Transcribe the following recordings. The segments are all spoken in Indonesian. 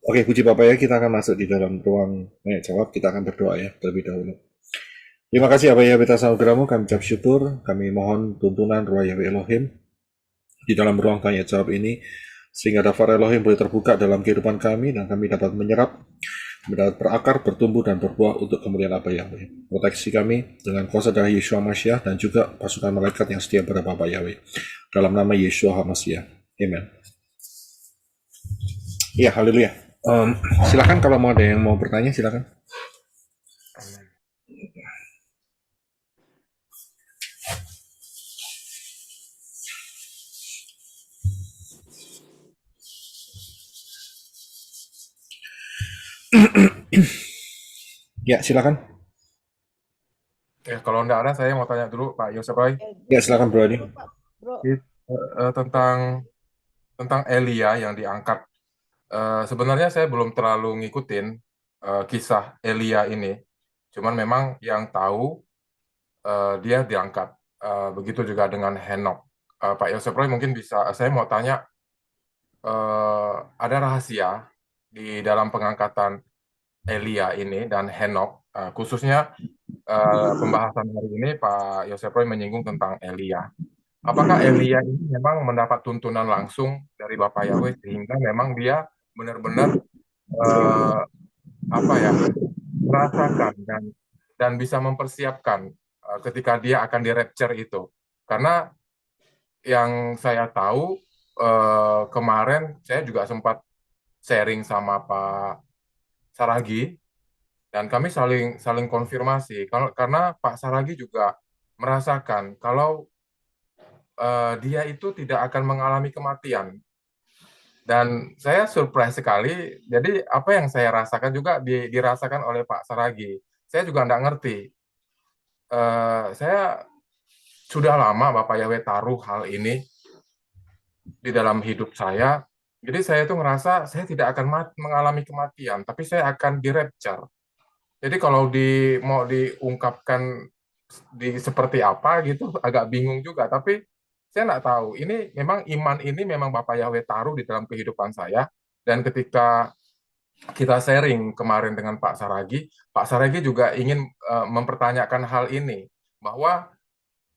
Oke, puji Bapak ya, kita akan masuk di dalam ruang tanya jawab. Kita akan berdoa ya terlebih dahulu. Terima kasih Bapak ya atas anugerahmu, kami ucap syukur, kami mohon tuntunan Roh Yahweh Elohim di dalam ruang tanya jawab ini, sehingga daftar Elohim boleh terbuka dalam kehidupan kami, dan kami dapat menyerap, dapat berakar, bertumbuh, dan berbuah untuk kemuliaan apa Yahweh. Proteksi kami dengan kuasa darah Yeshua Mashiach dan juga pasukan malaikat yang setia pada Bapak Yahweh. Dalam nama Yeshua HaMashiach. Amen. Iya, haleluya. Silakan kalau mau ada yang mau bertanya, silakan. Amin. Ya, silakan. Ya, kalau enggak ada, saya mau tanya dulu Pak Yosef Roy. Ya, silakan Bro Adi. Bro, Pak, Bro. Tentang Elia yang diangkat. Sebenarnya saya belum terlalu ngikutin kisah Elia ini. Cuman memang yang tahu dia diangkat. Begitu juga dengan Henok. Pak Yosef Roy mungkin bisa, saya mau tanya, ada rahasia di dalam pengangkatan Elia ini dan Henok, khususnya pembahasan hari ini Pak Yosef Roy menyinggung tentang Elia. Apakah Elia ini memang mendapat tuntunan langsung dari Bapak Yahweh sehingga memang dia benar-benar eh, apa ya, merasakan dan bisa mempersiapkan ketika dia akan di rapture itu? Karena yang saya tahu kemarin saya juga sempat sharing sama Pak Saragi dan kami saling saling konfirmasi kalau karena Pak Saragi juga merasakan kalau dia itu tidak akan mengalami kematian. Dan saya surprise sekali. Jadi apa yang saya rasakan juga dirasakan oleh Pak Saragi. Saya juga nggak ngerti. Saya sudah lama Bapak Yahweh taruh hal ini di dalam hidup saya. Jadi saya itu ngerasa saya tidak akan mengalami kematian, tapi saya akan di rapture. Jadi kalau mau diungkapkan seperti apa gitu, agak bingung juga. Tapi saya nggak tahu. Ini memang iman ini memang Bapak Yahweh taruh di dalam kehidupan saya. Dan ketika kita sharing kemarin dengan Pak Saragi juga ingin mempertanyakan hal ini, bahwa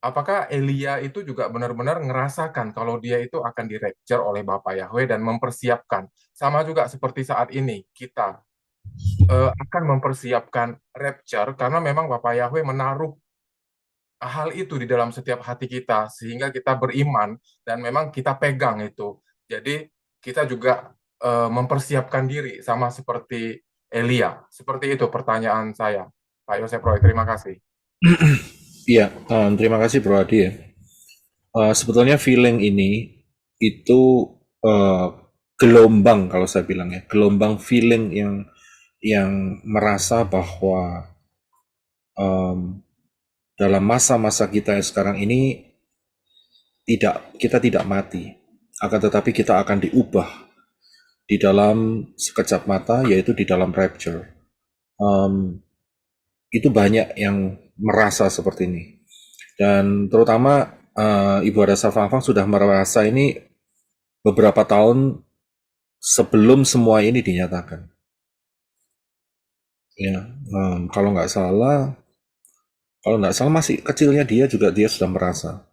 apakah Elia itu juga benar-benar ngerasakan kalau dia itu akan di rapture oleh Bapak Yahweh dan mempersiapkan. Sama juga seperti saat ini, kita akan mempersiapkan rapture karena memang Bapak Yahweh menaruh hal itu di dalam setiap hati kita sehingga kita beriman dan memang kita pegang itu. Jadi kita juga mempersiapkan diri sama seperti Elia. Seperti itu pertanyaan saya, Pak Yosef Roy. Terima kasih. Iya, terima kasih Bro Adi ya. Sebetulnya feeling ini itu uh, gelombang kalau saya bilang ya, gelombang feeling yang merasa bahwa um, dalam masa-masa kita yang sekarang ini kita tidak mati, akan tetapi kita akan diubah di dalam sekejap mata, yaitu di dalam rapture. Itu banyak yang merasa seperti ini, dan terutama Ibu Arasa Fangfang sudah merasa ini beberapa tahun sebelum semua ini dinyatakan. Ya, kalau nggak salah masih kecilnya dia sudah merasa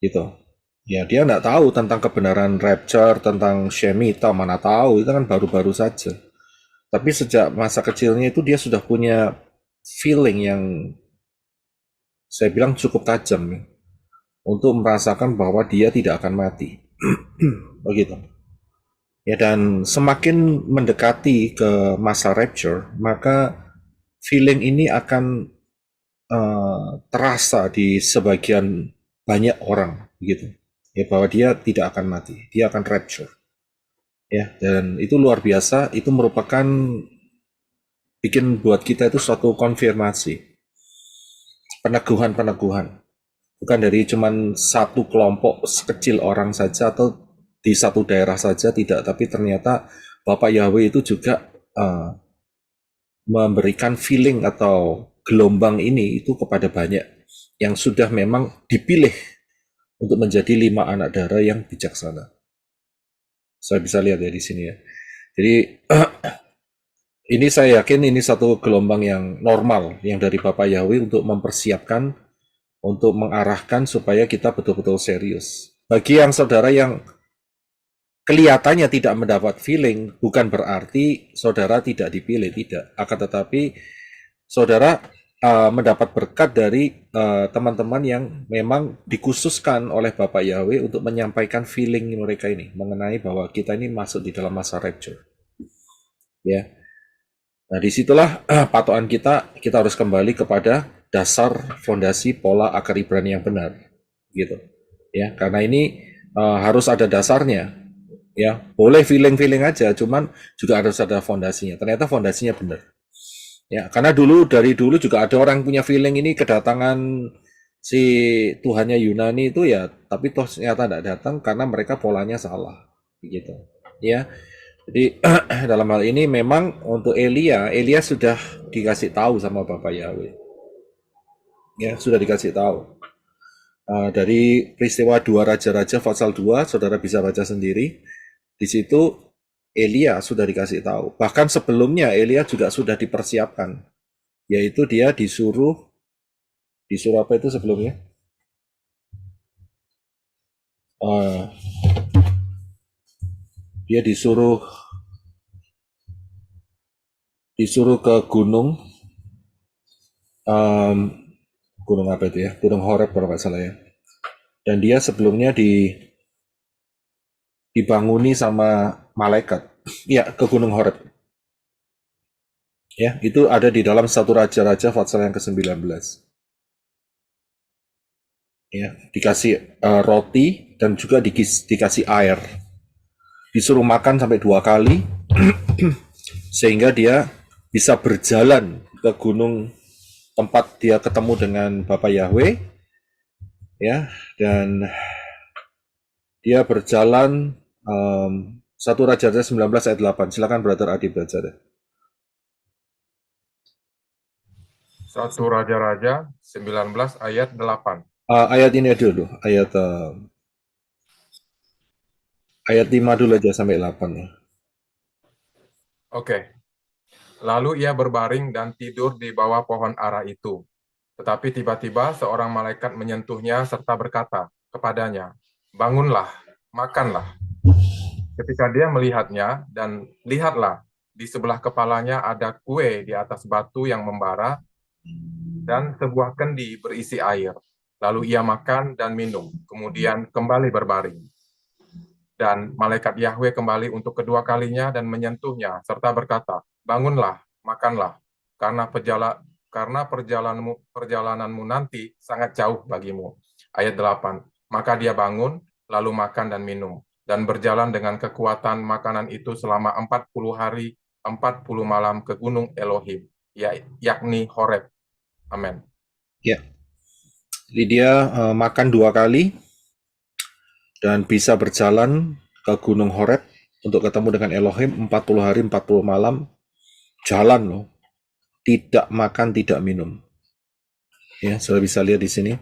gitu. Ya, dia nggak tahu tentang kebenaran rapture, tentang Shemitah, mana tahu, itu kan baru-baru saja. Tapi sejak masa kecilnya itu dia sudah punya feeling yang saya bilang cukup tajam ya, untuk merasakan bahwa dia tidak akan mati. Begitu. Ya, dan semakin mendekati ke masa rapture, maka feeling ini akan terasa di sebagian banyak orang, begitu. Ya, bahwa dia tidak akan mati, dia akan rapture. Ya, dan itu luar biasa, itu merupakan bikin buat kita itu suatu konfirmasi, peneguhan-peneguhan. Bukan dari cuman satu kelompok sekecil orang saja atau di satu daerah saja, tidak, tapi ternyata Bapak Yahweh itu juga memberikan feeling atau gelombang ini itu kepada banyak yang sudah memang dipilih untuk menjadi 5 anak darah yang bijaksana. Saya bisa lihat ya di sini ya. Jadi ini saya yakin ini satu gelombang yang normal yang dari Bapak Yahweh untuk mempersiapkan, untuk mengarahkan supaya kita betul-betul serius. Bagi yang saudara yang kelihatannya tidak mendapat feeling, bukan berarti saudara tidak dipilih, tidak. Akan tetapi saudara mendapat berkat dari teman-teman yang memang dikhususkan oleh Bapak Yahweh untuk menyampaikan feeling mereka ini mengenai bahwa kita ini masuk di dalam masa rapture. Ya, nah disitulah patokan kita harus kembali kepada dasar fondasi pola akar Ibrani yang benar, gitu. Ya, karena ini harus ada dasarnya. Ya, boleh feeling-feeling aja, cuman juga harus ada fondasinya. Ternyata fondasinya benar. Ya, karena dari dulu juga ada orang punya feeling ini kedatangan si Tuhannya Yunani itu ya, tapi toh ternyata tidak datang karena mereka polanya salah, gitu. Ya, jadi dalam hal ini memang untuk Elia sudah dikasih tahu sama Bapak Yahweh. Ya, sudah dikasih tahu. Dari peristiwa dua raja-raja pasal 2, saudara bisa baca sendiri. Di situ Elia sudah dikasih tahu. Bahkan sebelumnya Elia juga sudah dipersiapkan, yaitu dia disuruh apa itu sebelumnya? Uh, dia disuruh ke gunung, um, gunung apa itu ya? Gunung Horeb kalau nggak salah ya. Dan dia sebelumnya dibanguni sama malaikat. Ya, ke Gunung Horeb. Ya, itu ada di dalam satu raja-raja pasal yang ke-19. Ya, dikasih roti dan juga dikasih air. Disuruh makan sampai 2 kali sehingga dia bisa berjalan ke gunung tempat dia ketemu dengan Bapak Yahweh, ya, dan dia berjalan 1 Raja-Raja 19 ayat 8. Silakan Brother Adi baca deh. 1 Raja-Raja 19 ayat 8. Ayat ini dulu, ayat 5 dulu aja sampai 8 ya. Oke. Lalu ia berbaring dan tidur di bawah pohon ara itu. Tetapi tiba-tiba seorang malaikat menyentuhnya serta berkata kepadanya, "Bangunlah, makanlah." Ketika dia melihatnya, dan lihatlah, di sebelah kepalanya ada kue di atas batu yang membara, dan sebuah kendi berisi air. Lalu ia makan dan minum, kemudian kembali berbaring. Dan malaikat Yahweh kembali untuk kedua kalinya dan menyentuhnya, serta berkata, "Bangunlah, makanlah, karena perjalananmu nanti sangat jauh bagimu." Ayat 8. Maka dia bangun, lalu makan dan minum, dan berjalan dengan kekuatan makanan itu selama 40 hari, 40 malam ke gunung Elohim, yakni Horeb. Amin. Ya, jadi dia makan 2 kali dan bisa berjalan ke Gunung Horeb untuk ketemu dengan Elohim 40 hari 40 malam, jalan loh, tidak makan tidak minum. Ya, sudah bisa lihat di sini.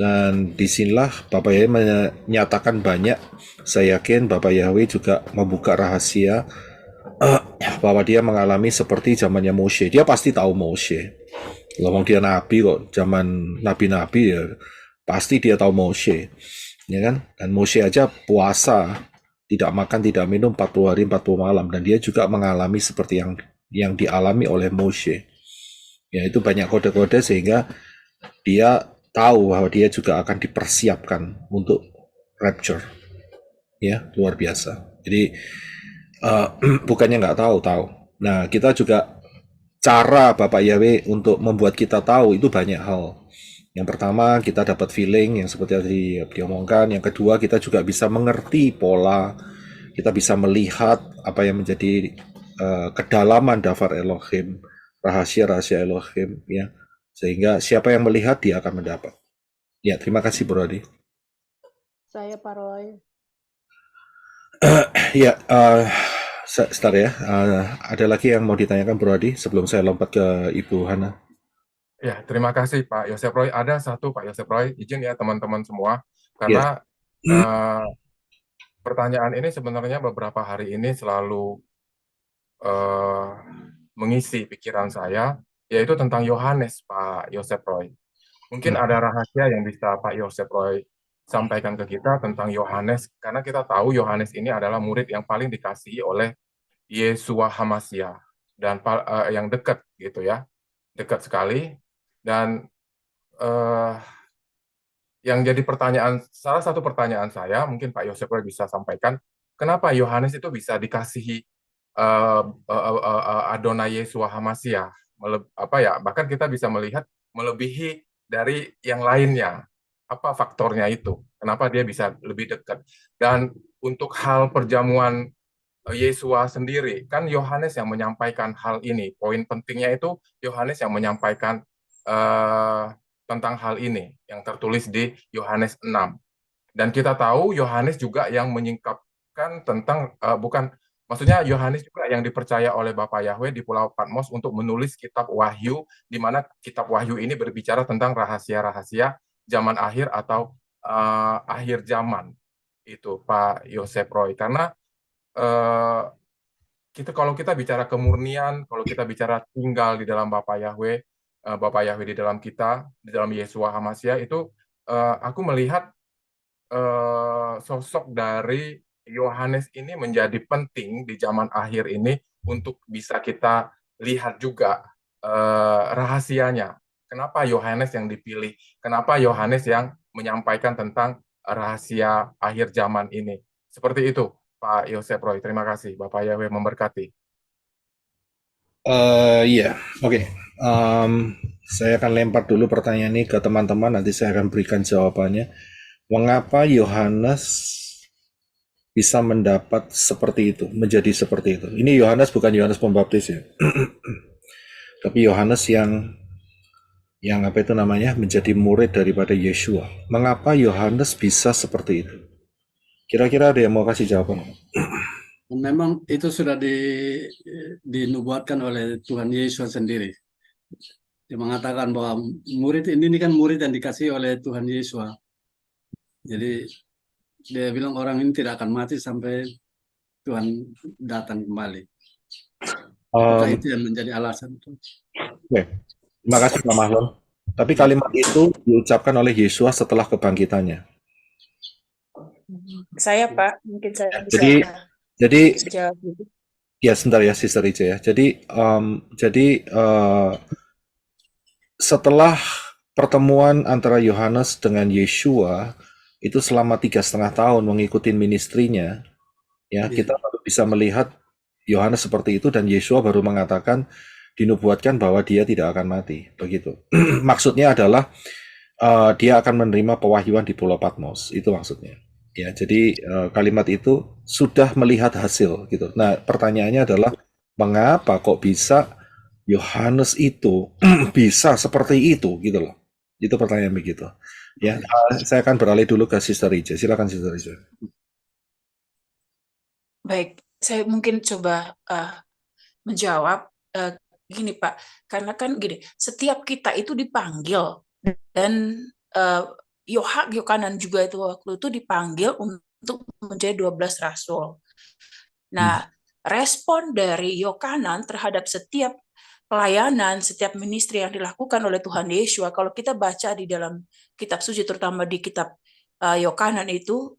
Dan disinilah Bapak Yahweh menyatakan banyak. Saya yakin Bapak Yahweh juga membuka rahasia bahwa dia mengalami seperti zamannya Moshe. Dia pasti tahu Moshe. Ngomong dia nabi kok, zaman nabi-nabi ya pasti dia tahu Moshe, ya kan? Dan Moshe aja puasa, tidak makan, tidak minum 40 hari 40 malam, dan dia juga mengalami seperti yang dialami oleh Moshe. Ya, itu banyak kode-kode sehingga dia tahu bahwa dia juga akan dipersiapkan untuk rapture. Ya, luar biasa. Jadi bukannya nggak tahu. Nah, kita juga cara Bapak Yahweh untuk membuat kita tahu itu banyak hal. Yang pertama, kita dapat feeling yang seperti tadi diomongkan. Yang kedua, kita juga bisa mengerti pola. Kita bisa melihat apa yang menjadi kedalaman daftar Elohim, rahasia-rahasia Elohim, ya. Sehingga siapa yang melihat dia akan mendapat. Ya, terima kasih Bro Adi. Saya Pak Roy. Ya, Star ya. Ada lagi yang mau ditanyakan Bro Adi sebelum saya lompat ke Ibu Hana? Ya, terima kasih Pak Yosef Roy. Ada satu Pak Yosef Roy, izin ya teman-teman semua, Ya. karena pertanyaan ini sebenarnya beberapa hari ini selalu eh, mengisi pikiran saya, yaitu tentang Yohanes, Pak Yosef Roy. Mungkin Hmm. ada rahasia yang bisa Pak Yosef Roy sampaikan ke kita tentang Yohanes, karena kita tahu Yohanes ini adalah murid yang paling dikasihi oleh Yesua Hamasia dan yang dekat gitu ya, dekat sekali. Dan eh, yang jadi salah satu pertanyaan saya, mungkin Pak Yosef Roy bisa sampaikan, kenapa Yohanes itu bisa dikasihi Adonai Yesua Hamasia, apa ya, bahkan kita bisa melihat melebihi dari yang lainnya. Apa faktornya itu? Kenapa dia bisa lebih dekat? Dan untuk hal perjamuan Yesua sendiri, kan Yohanes yang menyampaikan hal ini. Poin pentingnya itu Yohanes yang menyampaikan eh, tentang hal ini yang tertulis di Yohanes 6. Dan kita tahu Yohanes juga yang menyingkapkan tentang bukan, maksudnya Yohanes juga yang dipercaya oleh Bapa Yahweh di Pulau Patmos untuk menulis kitab Wahyu, di mana kitab Wahyu ini berbicara tentang rahasia-rahasia zaman akhir atau akhir zaman. Itu Pak Yosef Roy. Karena eh, kalau kita bicara kemurnian, kalau kita bicara tinggal di dalam Bapa Yahweh di dalam kita, di dalam Yesua Hamasya itu, aku melihat sosok dari Yohanes ini menjadi penting di zaman akhir ini untuk bisa kita lihat juga rahasianya. Kenapa Yohanes yang dipilih? Kenapa Yohanes yang menyampaikan tentang rahasia akhir zaman ini? Seperti itu, Pak Yosef Roy. Terima kasih. Bapak Yahweh memberkati. Iya, oke. Saya akan lempar dulu pertanyaan ini ke teman-teman, nanti saya akan berikan jawabannya. Mengapa Yohanes bisa mendapat seperti itu, menjadi seperti itu? Ini Yohanes bukan Yohanes Pembaptis ya, tapi Yohanes yang apa itu namanya, menjadi murid daripada Yeshua. Mengapa Yohanes bisa seperti itu? Kira-kira ada yang mau kasih jawaban? Memang itu sudah dinubuatkan oleh Tuhan Yesus sendiri. Dia mengatakan bahwa murid ini kan murid yang dikasihi oleh Tuhan Yesus. Jadi dia bilang orang ini tidak akan mati sampai Tuhan datang kembali. Maka itu yang menjadi alasan. Oke. Terima kasih Pak Mahlon. Tapi kalimat itu diucapkan oleh Yesus setelah kebangkitannya. Saya Pak, mungkin saya bisa Jadi jawab dulu. ya sebentar ya Sister Ica ya. Jadi setelah pertemuan antara Yohanes dengan Yeshua itu selama 3,5 tahun mengikuti ministrinya, ya kita baru bisa melihat Yohanes seperti itu, dan Yeshua baru mengatakan, dinubuatkan bahwa dia tidak akan mati, begitu. Maksudnya adalah dia akan menerima pewahyuan di Pulau Patmos, itu maksudnya. Ya, jadi kalimat itu sudah melihat hasil gitu. Nah, pertanyaannya adalah mengapa kok bisa Yohanes itu bisa seperti itu gitu loh. Itu pertanyaan begitu. Ya, saya akan beralih dulu ke Sister Ija. Silakan Sister Ija. Baik, saya mungkin coba menjawab gini Pak, karena kan gini, setiap kita itu dipanggil, dan Yohanan juga itu waktu itu dipanggil untuk menjadi 12 rasul. Nah, respon dari Yohanan terhadap setiap pelayanan, setiap ministry yang dilakukan oleh Tuhan Yesus, kalau kita baca di dalam kitab suci, terutama di kitab Yohanan itu,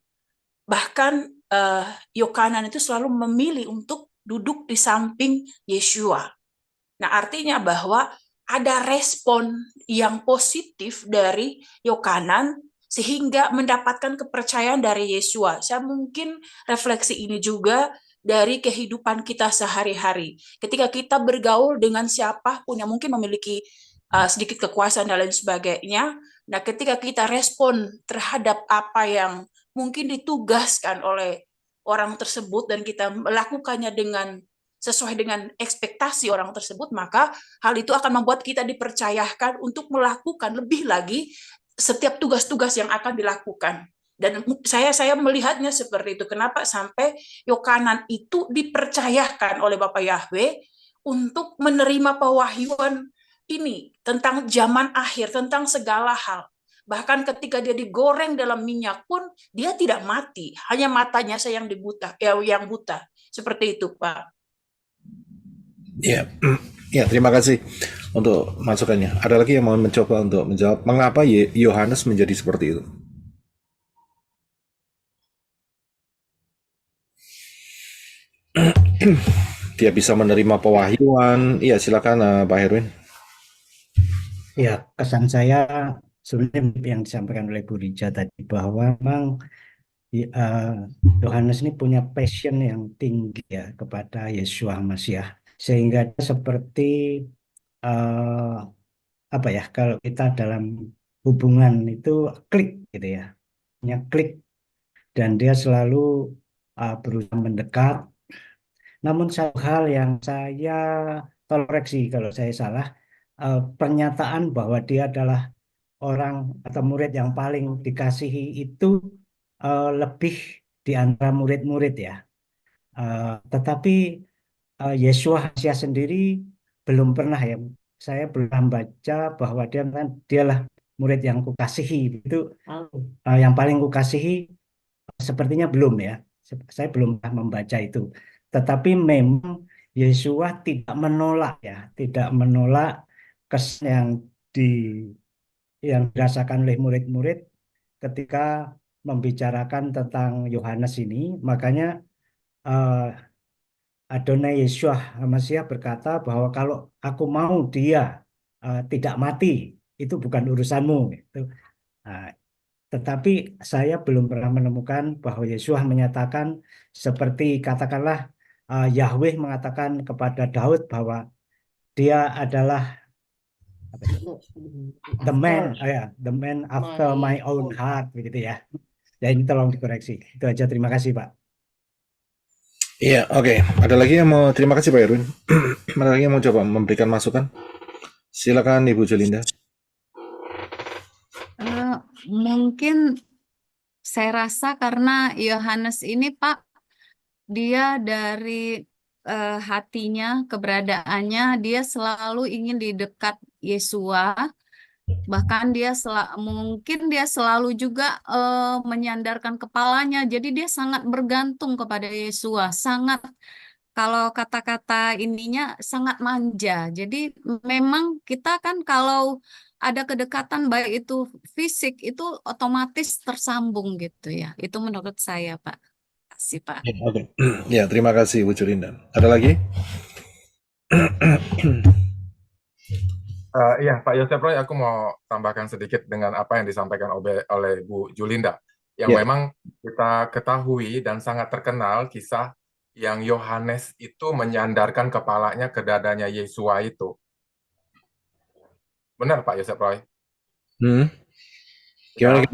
bahkan Yohanan itu selalu memilih untuk duduk di samping Yeshua. Nah, artinya bahwa ada respon yang positif dari Yohanan sehingga mendapatkan kepercayaan dari Yeshua. Saya mungkin refleksi ini juga dari kehidupan kita sehari-hari. Ketika kita bergaul dengan siapapun yang mungkin memiliki sedikit kekuasaan dan lain sebagainya, nah ketika kita respon terhadap apa yang mungkin ditugaskan oleh orang tersebut dan kita melakukannya sesuai dengan ekspektasi orang tersebut, maka hal itu akan membuat kita dipercayakan untuk melakukan lebih lagi setiap tugas-tugas yang akan dilakukan. Dan saya melihatnya seperti itu. Kenapa sampai Yohanan itu dipercayakan oleh Bapak Yahweh untuk menerima pewahyuan ini tentang zaman akhir, tentang segala hal. Bahkan ketika dia digoreng dalam minyak pun dia tidak mati, hanya matanya yang buta. Seperti itu, Pak. Ya, ya terima kasih untuk masukannya. Ada lagi yang mau mencoba untuk menjawab mengapa Yohanes menjadi seperti itu? Dia bisa menerima pewahyuan. Iya, silakan Pak Herwin. Ya, kesan saya sebenarnya yang disampaikan oleh Bu Rija tadi bahwa memang eh, Yohanes ini punya passion yang tinggi ya kepada Yeshua Masiah, sehingga dia seperti eh, apa ya, kalau kita dalam hubungan itu klik gitu ya, punya klik, dan dia selalu berusaha mendekat. Namun satu hal yang saya koreksi kalau saya salah, pernyataan bahwa dia adalah orang atau murid yang paling dikasihi itu lebih di antara murid-murid ya. Tetapi Yesua Hasia sendiri belum pernah ya. Saya belum baca bahwa dialah murid yang kukasihi. Itu yang paling kukasihi sepertinya belum ya. Saya belum pernah membaca itu. Tetapi memang Yesua tidak menolak ya, tidak menolak kesan di yang dirasakan oleh murid-murid ketika membicarakan tentang Yohanes ini. Makanya eh, Adonai Yeshua Hamashiach berkata bahwa kalau aku mau dia tidak mati, itu bukan urusanmu. Gitu. Nah, tetapi saya belum pernah menemukan bahwa Yeshua menyatakan seperti katakanlah Yahweh mengatakan kepada Daud bahwa dia adalah apa itu? The man, ya, the man after my own heart, begitu ya. Ya ini tolong dikoreksi. Itu aja. Terima kasih, Pak. Iya, oke. Ada lagi yang mau, terima kasih Pak Erwin. Ada lagi yang mau coba memberikan masukan? Silakan Ibu Jolinda. Mungkin saya rasa karena Yohanes ini Pak, dia dari hatinya, keberadaannya, dia selalu ingin di dekat Yesua. Bahkan mungkin dia selalu juga menyandarkan kepalanya. Jadi dia sangat bergantung kepada Yesua, sangat, kalau kata-kata ininya sangat manja. Jadi memang kita kan kalau ada kedekatan baik itu fisik itu otomatis tersambung gitu ya. Itu menurut saya, Pak. Terima kasih, Pak. Ya, oke. Ya, terima kasih Ibu Jolinda. Ada lagi? Iya, Pak Yosef Roy, aku mau tambahkan sedikit dengan apa yang disampaikan oleh Bu Julinda. Yang Ya. memang kita ketahui dan sangat terkenal kisah yang Yohanes itu menyandarkan kepalanya ke dadanya Yesua itu. Benar, Pak Yosef Roy? Gimana?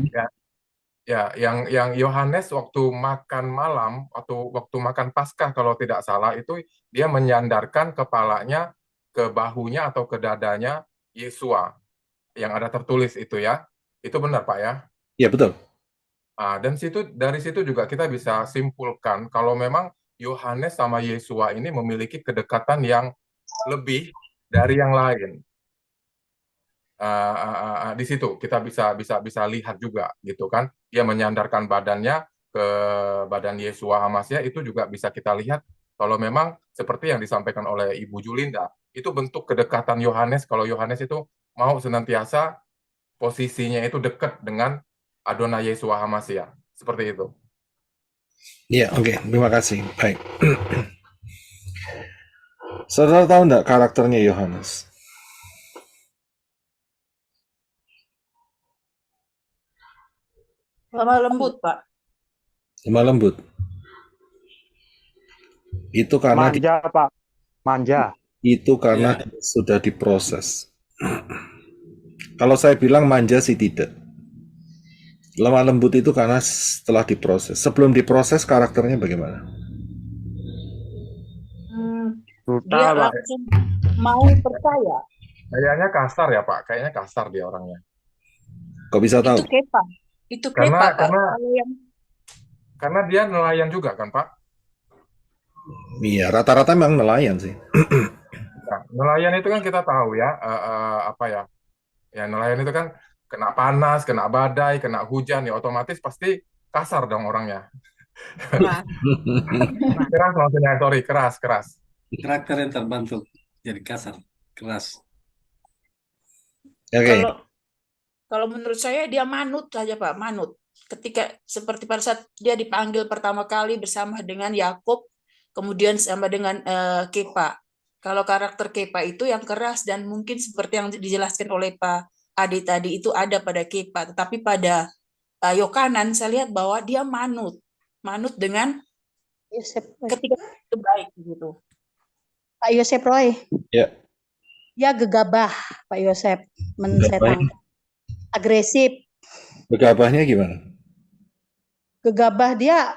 Yang Yohanes waktu makan malam, waktu makan Paskah kalau tidak salah, itu dia menyandarkan kepalanya ke bahunya atau ke dadanya Yesua yang ada tertulis itu ya. Itu benar Pak ya? Ya, betul. Dan dari situ juga kita bisa simpulkan kalau memang Yohanes sama Yesua ini memiliki kedekatan yang lebih dari yang lain. Di situ kita bisa lihat juga gitu kan, dia menyandarkan badannya ke badan Yesua Hamasya, itu juga bisa kita lihat kalau memang seperti yang disampaikan oleh Ibu Julinda, itu bentuk kedekatan Yohanes, kalau Yohanes itu mau senantiasa posisinya itu dekat dengan Adonai Yesua Hamasya, seperti itu. Iya, oke. Terima kasih. Baik. Saudara tahu nggak karakternya Yohanes? Lemah lembut, Pak. Lemah lembut. Itu karena Manja, Pak. Manja. itu karena sudah diproses. Kalau saya bilang manja sih tidak. Lemah lembut itu karena setelah diproses. Sebelum diproses karakternya bagaimana? Dia langsung mau percaya. Kayaknya kasar ya Pak, kayaknya kasar dia orangnya. Kok bisa tahu? Itu kepa, Pak. Karena dia nelayan juga kan Pak? Iya, rata-rata memang nelayan sih. Nah, nelayan itu kan kita tahu ya, ya nelayan itu kan kena panas, kena badai, kena hujan, ya otomatis pasti kasar dong orangnya. Keras maksudnya, sorry, keras. Karakter yang terbentuk jadi kasar, keras. Oke. Kalau menurut saya dia manut saja Pak, manut. Ketika seperti pada saat dia dipanggil pertama kali bersama dengan Yakub, kemudian sama dengan Kepa. Kalau karakter Kepa itu yang keras dan mungkin seperti yang dijelaskan oleh Pak Adi tadi itu ada pada Kepa, tetapi pada Yohanan saya lihat bahwa dia manut dengan Yosep Roy. ketika itu baik gitu. Pak Yosep Roy, Ya. dia gegabah Pak Yosep, saya Gegabah. tangkap. Agresif, Gegabahnya gimana? gegabah dia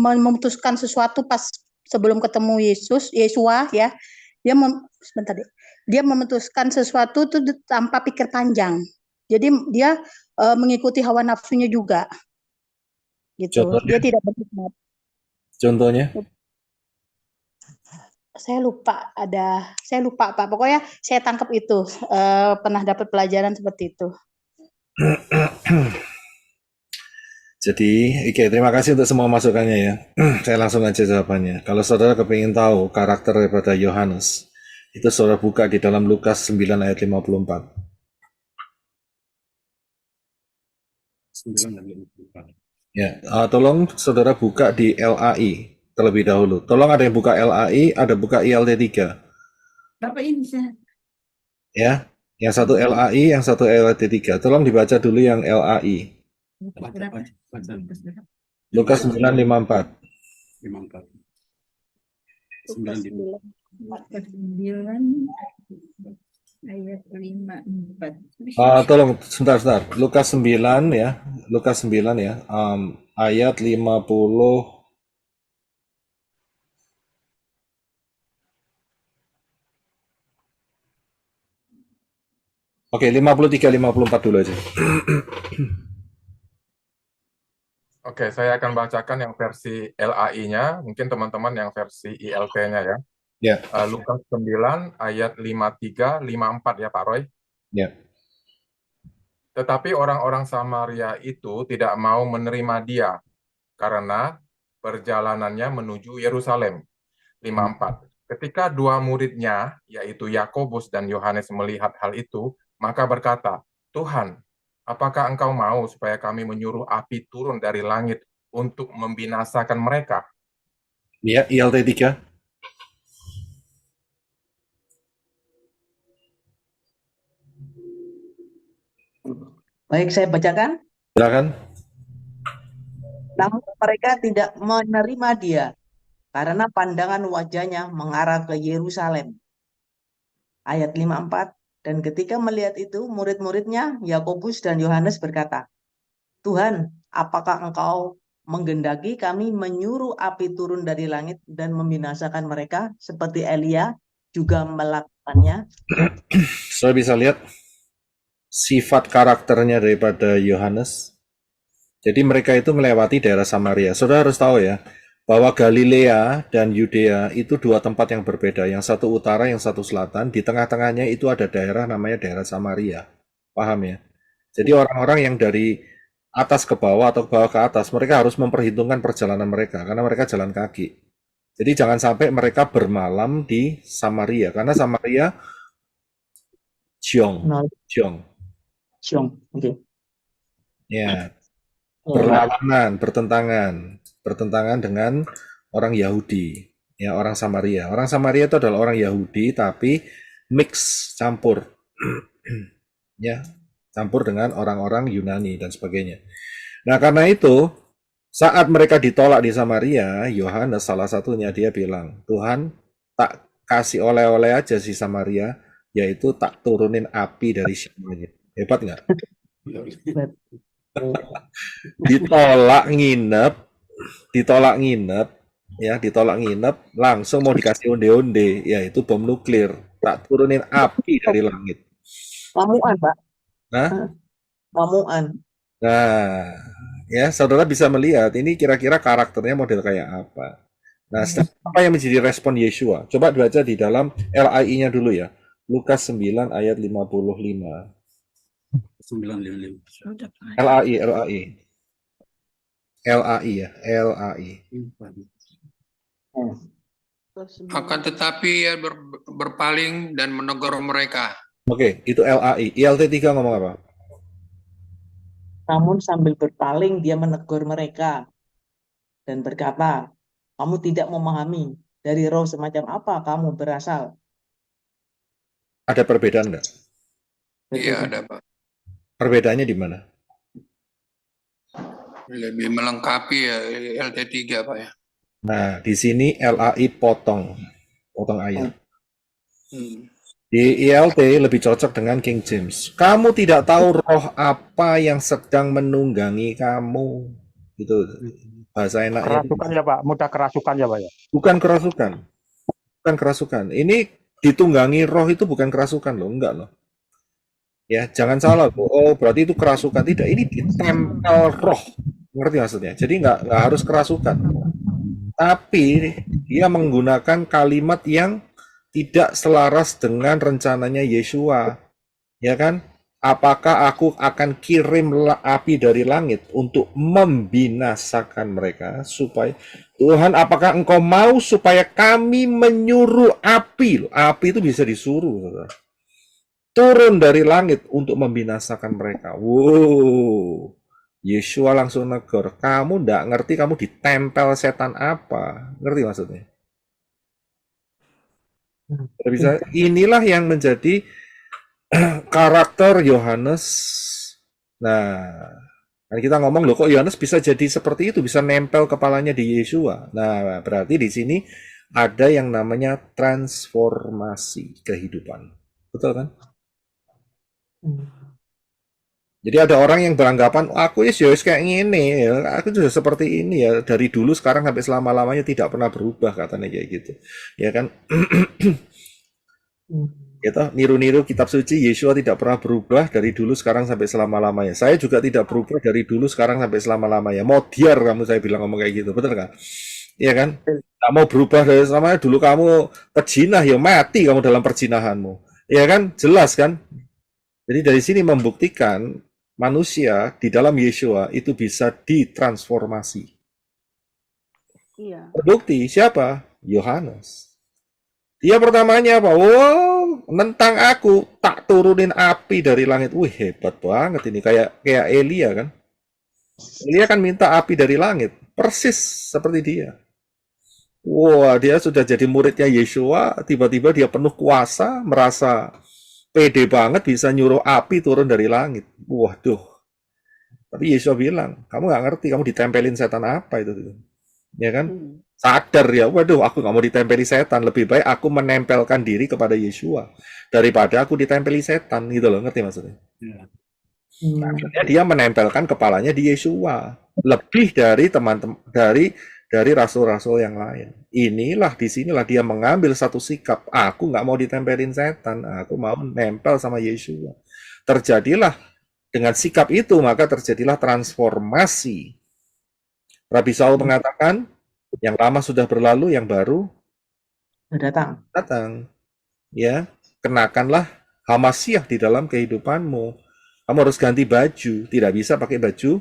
memutuskan sesuatu pas sebelum ketemu Yesua ya. Sebentar deh. Dia memutuskan sesuatu itu tanpa pikir panjang. Jadi dia mengikuti hawa nafsunya juga. Gitu. Contohnya? Dia tidak berhikmat. Contohnya? Saya lupa Pak. Pokoknya saya tangkap itu, pernah dapat pelajaran seperti itu. Jadi, oke, terima kasih untuk semua masukannya ya. Saya langsung aja jawabannya. Kalau saudara kepingin tahu karakter daripada Yohanes, itu saudara buka di dalam Lukas 9 ayat 54. 9 dan 54. Ya, tolong saudara buka di LAI terlebih dahulu. Tolong ada yang buka LAI, ada buka ILT3. Bapak ini saya. Ya, yang satu LAI, yang satu ILT3. Tolong dibaca dulu yang LAI. Baca. Lukas 9:54. 54. Lukas 9. 9 ayat 54. Tolong sebentar. Lukas 9 ya. Lukas 9 ya. Ayat 50. Oke, 53 54 dulu aja. Oke, saya akan bacakan yang versi LAI-nya, mungkin teman-teman yang versi ILT-nya ya. Ya. Lukas 9 ayat 53 54 ya Pak Roy. Ya. Tetapi orang-orang Samaria itu tidak mau menerima dia karena perjalanannya menuju Yerusalem. 54. Ketika dua muridnya, yaitu Yakobus dan Yohanes melihat hal itu, maka berkata, Tuhan, apakah engkau mau supaya kami menyuruh api turun dari langit untuk membinasakan mereka? Ya, ILT3. Baik, saya bacakan. Silakan. Namun mereka tidak menerima dia karena pandangan wajahnya mengarah ke Yerusalem. Ayat 54. Dan ketika melihat itu, murid-muridnya Yakobus dan Yohanes berkata, Tuhan, apakah engkau menggendaki kami menyuruh api turun dari langit dan membinasakan mereka seperti Elia juga melakukannya? Saya bisa lihat sifat karakternya daripada Yohanes. Jadi mereka itu melewati daerah Samaria. Saudara harus tahu ya, bahwa Galilea dan Yudea itu dua tempat yang berbeda. Yang satu utara, yang satu selatan. Di tengah-tengahnya itu ada daerah namanya daerah Samaria. Paham ya? Jadi orang-orang yang dari atas ke bawah atau ke bawah ke atas, mereka harus memperhitungkan perjalanan mereka. Karena mereka jalan kaki. Jadi jangan sampai mereka bermalam di Samaria. Karena Samaria Ciong. Oke. Ya. Berlawanan, bertentangan dengan orang Yahudi, ya, orang Samaria. Orang Samaria itu adalah orang Yahudi tapi mix, campur. Ya, campur dengan orang-orang Yunani dan sebagainya. Nah, karena itu saat mereka ditolak di Samaria, Yohanes salah satunya dia bilang, Tuhan, tak kasih oleh-oleh aja si Samaria, yaitu tak turunin api dari Syamanya. Hebat nggak? ditolak nginep, langsung mau dikasih onde-onde, yaitu bom nuklir, tak turunin api dari langit. Mamuan, Pak. Nah, Mamuan. nah, ya saudara bisa melihat ini kira-kira karakternya model kayak apa. Nah, apa yang menjadi respon Yesua? Coba baca di dalam LAI-nya dulu ya. Lukas 9 ayat 55. 9. LAI ya, LAI. Akan tetapi ia berpaling dan menegur mereka. Oke, itu LAI. ILT3 ngomong apa? Namun sambil berpaling dia menegur mereka dan berkata, kamu tidak memahami dari roh semacam apa kamu berasal. Ada perbedaan enggak? Iya, Berbeda. ada Pak. Perbedaannya di mana? Lebih melengkapi ya LT3 Pak ya. Nah, di sini LAI potong ayat. Hmm. Di ILT lebih cocok dengan King James. Kamu tidak tahu roh apa yang sedang menunggangi kamu. Itu bahasa enaknya. Kerasukan ya Pak, mudah kerasukan ya Pak ya. Bukan kerasukan. Bukan kerasukan. Ini ditunggangi roh itu bukan kerasukan loh, enggak loh. Ya, jangan salah loh. Oh, berarti itu kerasukan. Tidak, ini ditempel roh. Ngerti maksudnya? Jadi nggak harus kerasukan. Tapi dia menggunakan kalimat yang tidak selaras dengan rencananya Yeshua. Ya kan? Apakah aku akan kirim api dari langit untuk membinasakan mereka supaya Tuhan, apakah engkau mau supaya kami menyuruh api? Api itu bisa disuruh, saudara. Turun dari langit untuk membinasakan mereka. Wow. Yeshua langsung negur, kamu nggak ngerti kamu ditempel setan apa? Ngerti maksudnya? Bisa. Inilah yang menjadi karakter Yohanes. Nah, kan kita ngomong loh, kok Yohanes bisa jadi seperti itu, bisa nempel kepalanya di Yeshua. Nah, berarti di sini ada yang namanya transformasi kehidupan. Betul kan? Jadi ada orang yang beranggapan, aku ya kayak gini, ya, aku juga seperti ini ya, dari dulu sekarang sampai selama-lamanya tidak pernah berubah, katanya kayak gitu. Ya kan? Gitu, niru-niru kitab suci, Yeshua tidak pernah berubah dari dulu sekarang sampai selama-lamanya. Saya juga tidak berubah dari dulu sekarang sampai selama-lamanya. Modiar kamu, saya bilang ngomong kayak gitu, betul kan? Iya kan? Nggak mau berubah dari selamanya, dulu kamu pejinah, ya mati kamu dalam perjinahanmu. Iya kan? Jelas kan? Jadi dari sini membuktikan manusia di dalam Yeshua itu bisa ditransformasi. Iya. Terbukti siapa? Yohanes. Dia pertamanya apa? Wow, nentang aku, tak turunin api dari langit. Wih, hebat banget ini. Kayak Elia kan. Elia kan minta api dari langit. Persis seperti dia. Wah, dia sudah jadi muridnya Yeshua, tiba-tiba dia penuh kuasa, merasa pede banget bisa nyuruh api turun dari langit. Waduh. Tapi Yesus bilang, kamu nggak ngerti, kamu ditempelin setan apa itu. Ya kan? Sadar ya, waduh, aku nggak mau ditempeli setan. Lebih baik aku menempelkan diri kepada Yeshua daripada aku ditempeli setan, gitu loh. Ngerti maksudnya? Akhirnya dia menempelkan kepalanya di Yeshua. Lebih dari teman-teman, dari rasul-rasul yang lain. Inilah, disinilah dia mengambil satu sikap. Aku nggak mau ditempelin setan, aku mau nempel sama Yeshua. Terjadilah dengan sikap itu, maka terjadilah transformasi. Rabi Saul mengatakan, yang lama sudah berlalu, yang baru datang. Ya, kenakanlah Hamasiah di dalam kehidupanmu. Kamu harus ganti baju, tidak bisa pakai baju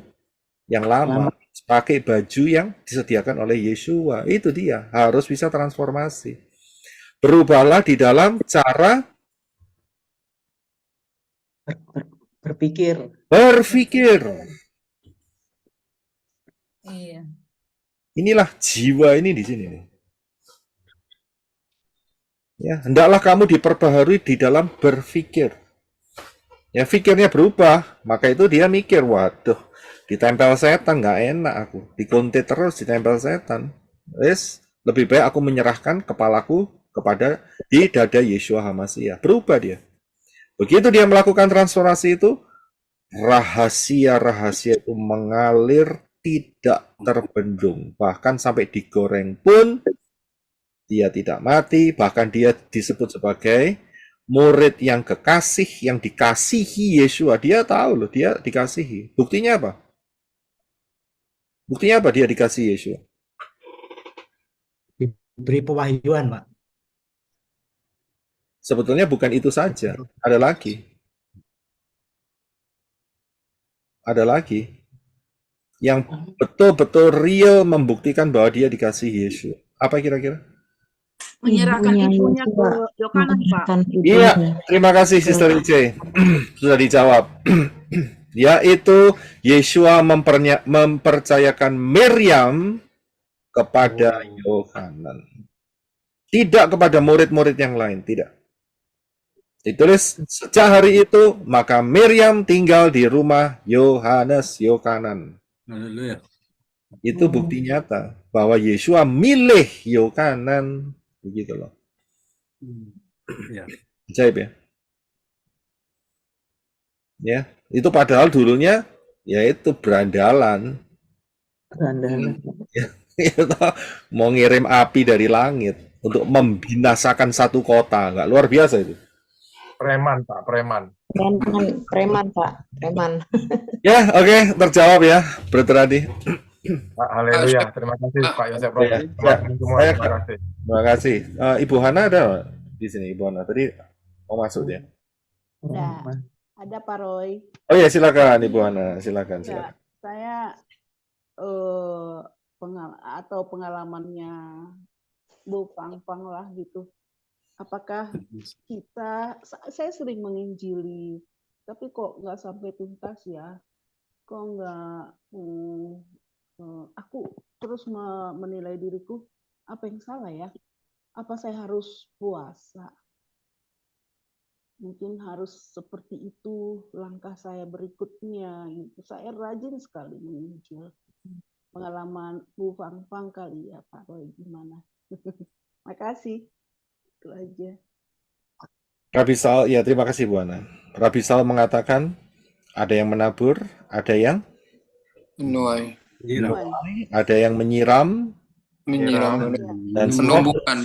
yang lama. Pakai baju yang disediakan oleh Yeshua. Itu dia, harus bisa transformasi. Berubahlah di dalam cara berpikir. Iya. Inilah jiwa ini di sini. Ya, hendaklah kamu diperbaharui di dalam berpikir. Ya, pikirnya berubah, maka itu dia mikir, waduh, ditempel setan nggak enak aku, dikuntit terus ditempel setan. Lebih baik aku menyerahkan kepalaku kepada di dada Yeshua HaMasiah. Berubah dia. Begitu dia melakukan transformasi itu, rahasia-rahasia itu mengalir tidak terbendung. Bahkan sampai digoreng pun dia tidak mati, bahkan dia disebut sebagai murid yang kekasih, yang dikasihi Yeshua. Dia tahu loh, dia dikasihi. Buktinya apa? Buktinya apa dia dikasihi Yeshua? Diberi pewahyuan, Pak. Sebetulnya bukan itu saja. Ada lagi. Ada lagi. Yang betul-betul real membuktikan bahwa dia dikasihi Yeshua. Apa kira-kira? menyerahkan ibunya ke Yohanes, Pak. Iya, terima kasih Sister Ice. Sudah dijawab. Yaitu Yeshua mempercayakan Miriam kepada Yohanan. Tidak kepada murid-murid yang lain, tidak. Ditulis, sejak hari itu, maka Miriam tinggal di rumah Yohanan. Haleluya. Itu bukti nyata bahwa Yeshua milih Yohanan. Begitu loh. Ya. Ajaib ya. Ya, itu padahal dulunya yaitu berandalan. Itu mau ngirim api dari langit untuk membinasakan satu kota, nggak luar biasa itu. Preman, Pak, preman. Preman, Pak, preman. Ya, oke, terjawab ya, Brother Adi. Pak, haleluya. Terima kasih Pak Yosef. Ya, Teman-teman semua, terima kasih. Terima kasih. Ibu Hana ada di sini, Ibu Hana. Tadi mau masuk dia. Ada Pak Roy. Oh ya, silakan Ibu Hana, silakan. Ya, saya pengalamannya Bu Pang lah gitu. Apakah saya sering menginjili, tapi kok nggak sampai tuntas ya? Kok nggak, aku terus menilai diriku, apa yang salah ya? Apa saya harus puasa? Mungkin harus seperti itu langkah saya berikutnya. Gitu. Saya rajin sekali menginjil. Pengalaman Bu Pang kali ya Pak Roy, gimana? Makasih. Itu aja. Rabisal, ya terima kasih Bu Ana. Rabisal mengatakan ada yang menabur, ada yang menuai, ada yang menyiram, dan menumbuhkan,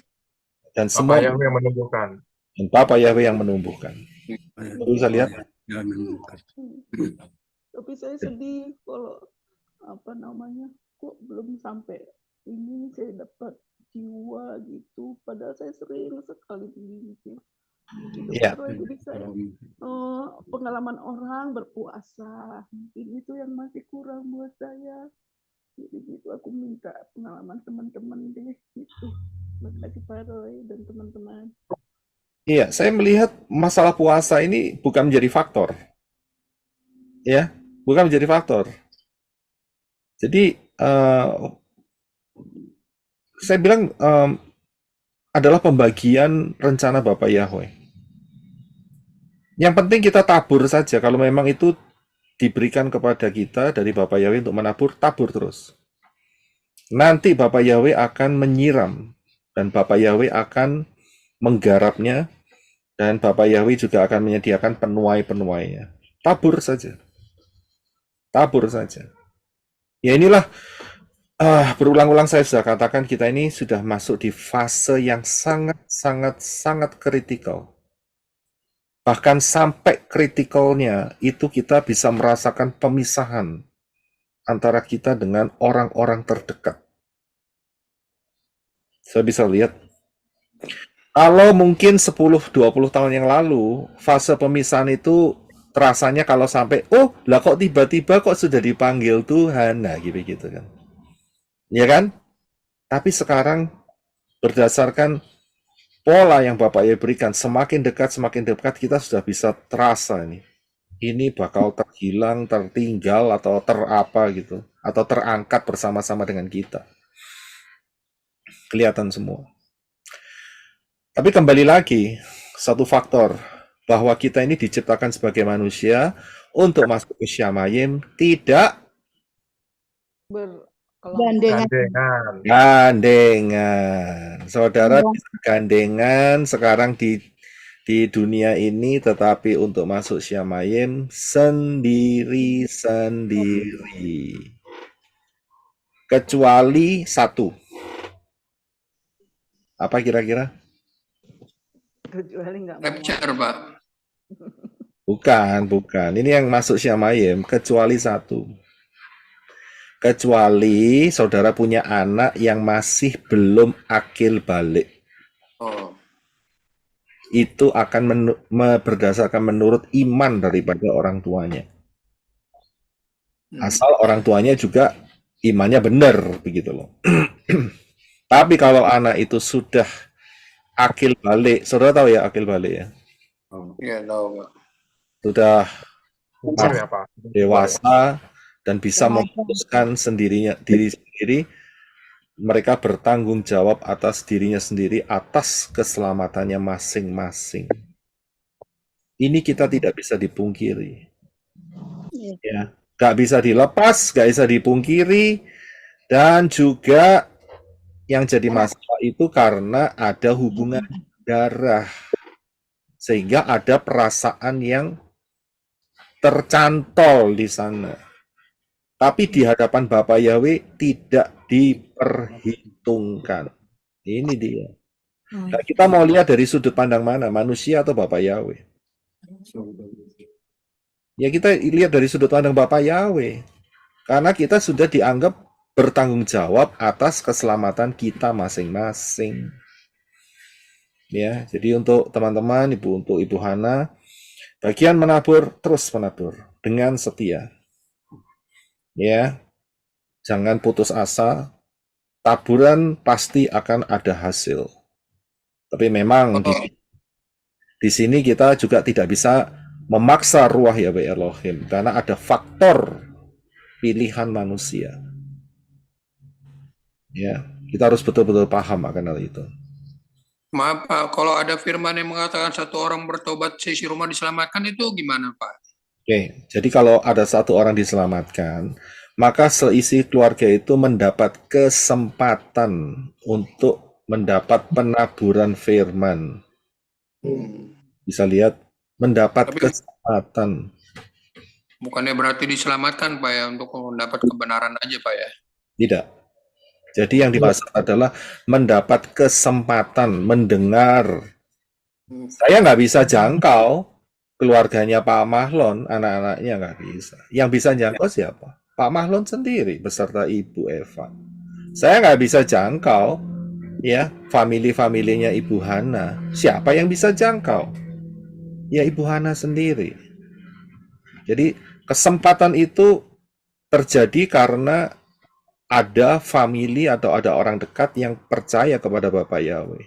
dan semua Bapak Yahweh yang menumbuhkan. Dan Bapak Yahweh yang menumbuhkan. Bisa lihat. Tapi saya sedih kalau kok belum sampai ini saya dapat jiwa gitu. Padahal saya sering sekali menginjil. Iya. Jadi saya pengalaman orang berpuasa mungkin itu yang masih kurang buat saya. Jadi gitu aku minta pengalaman teman-teman deh gitu. Terima kasih Pak Roy dan teman-teman. Iya, saya melihat masalah puasa ini bukan menjadi faktor. Ya, bukan menjadi faktor. Jadi saya bilang adalah pembagian rencana Bapak Yahweh. Yang penting kita tabur saja. Kalau memang itu diberikan kepada kita dari Bapak Yahweh untuk menabur, tabur terus. Nanti Bapak Yahweh akan menyiram dan Bapak Yahweh akan menggarapnya dan Bapak Yahweh juga akan menyediakan penuai-penuainya. Tabur saja. Tabur saja. Ya inilah berulang-ulang saya sudah katakan kita ini sudah masuk di fase yang sangat kritikal. Bahkan sampai kritikalnya itu kita bisa merasakan pemisahan antara kita dengan orang-orang terdekat. Saya bisa lihat, kalau mungkin 10-20 tahun yang lalu, fase pemisahan itu rasanya kalau sampai, lah kok tiba-tiba kok sudah dipanggil Tuhan, nah gitu kan. Ya kan? Tapi sekarang berdasarkan pola yang Bapak Yahweh berikan, semakin dekat kita sudah bisa terasa ini. Ini bakal terhilang, tertinggal, atau terapa gitu. Atau terangkat bersama-sama dengan kita. Kelihatan semua. Tapi kembali lagi, satu faktor, bahwa kita ini diciptakan sebagai manusia untuk masuk ke Syamayim, tidak gandengan. Saudara bisa gandengan sekarang di dunia ini, tetapi untuk masuk Syamayim sendiri. Kecuali satu. Apa kira-kira? Kecuali nggak rapture, Pak. Bukan. Ini yang masuk Syamayim, kecuali satu. Kecuali saudara punya anak yang masih belum akil balik. Itu akan berdasarkan menurut iman daripada orang tuanya. Asal orang tuanya juga imannya benar, begitu loh. Tapi kalau anak itu sudah akil balik. Saudara tahu ya akil balik ya? Iya, tahu, Pak. Sudah Umur ya Pak. Umur ya. dewasa dan bisa Remaja. memutuskan diri sendiri, mereka bertanggung jawab atas dirinya sendiri, atas keselamatannya masing-masing. Ini kita tidak bisa dipungkiri. Iya. Ya, nggak bisa dilepas, nggak bisa dipungkiri, dan juga yang jadi masalah itu karena ada hubungan darah, sehingga ada perasaan yang tercantol di sana. Tapi di hadapan Bapa Yahweh tidak diperhitungkan. Ini dia. Nah, kita mau lihat dari sudut pandang mana, manusia atau Bapa Yahweh? Ya kita lihat dari sudut pandang Bapa Yahweh. Karena kita sudah dianggap bertanggung jawab atas keselamatan kita masing-masing. Ya, jadi untuk teman-teman, untuk Ibu Hana, bagian menabur, terus menabur dengan setia. Ya, jangan putus asa. Taburan pasti akan ada hasil. Tapi memang di sini kita juga tidak bisa memaksa ruah Yahweh Elohim karena ada faktor pilihan manusia. Ya, kita harus betul-betul paham akan hal itu. Maaf Pak, kalau ada firman yang mengatakan satu orang bertobat seisi rumah diselamatkan itu gimana Pak? Oke, jadi kalau ada satu orang diselamatkan, maka seisi keluarga itu mendapat kesempatan untuk mendapat penaburan firman. Bisa lihat, mendapat kesempatan. Bukannya berarti diselamatkan Pak ya, untuk mendapat kebenaran aja Pak ya? Tidak. Jadi yang dimaksud adalah mendapat kesempatan mendengar. Saya nggak bisa jangkau keluarganya Pak Mahlon, anak-anaknya nggak bisa. Yang bisa jangkau siapa? Pak Mahlon sendiri beserta Ibu Eva. Saya nggak bisa jangkau ya famili-familinya Ibu Hana. Siapa yang bisa jangkau? Ya Ibu Hana sendiri. Jadi kesempatan itu terjadi karena ada famili atau ada orang dekat yang percaya kepada Bapak Yahweh.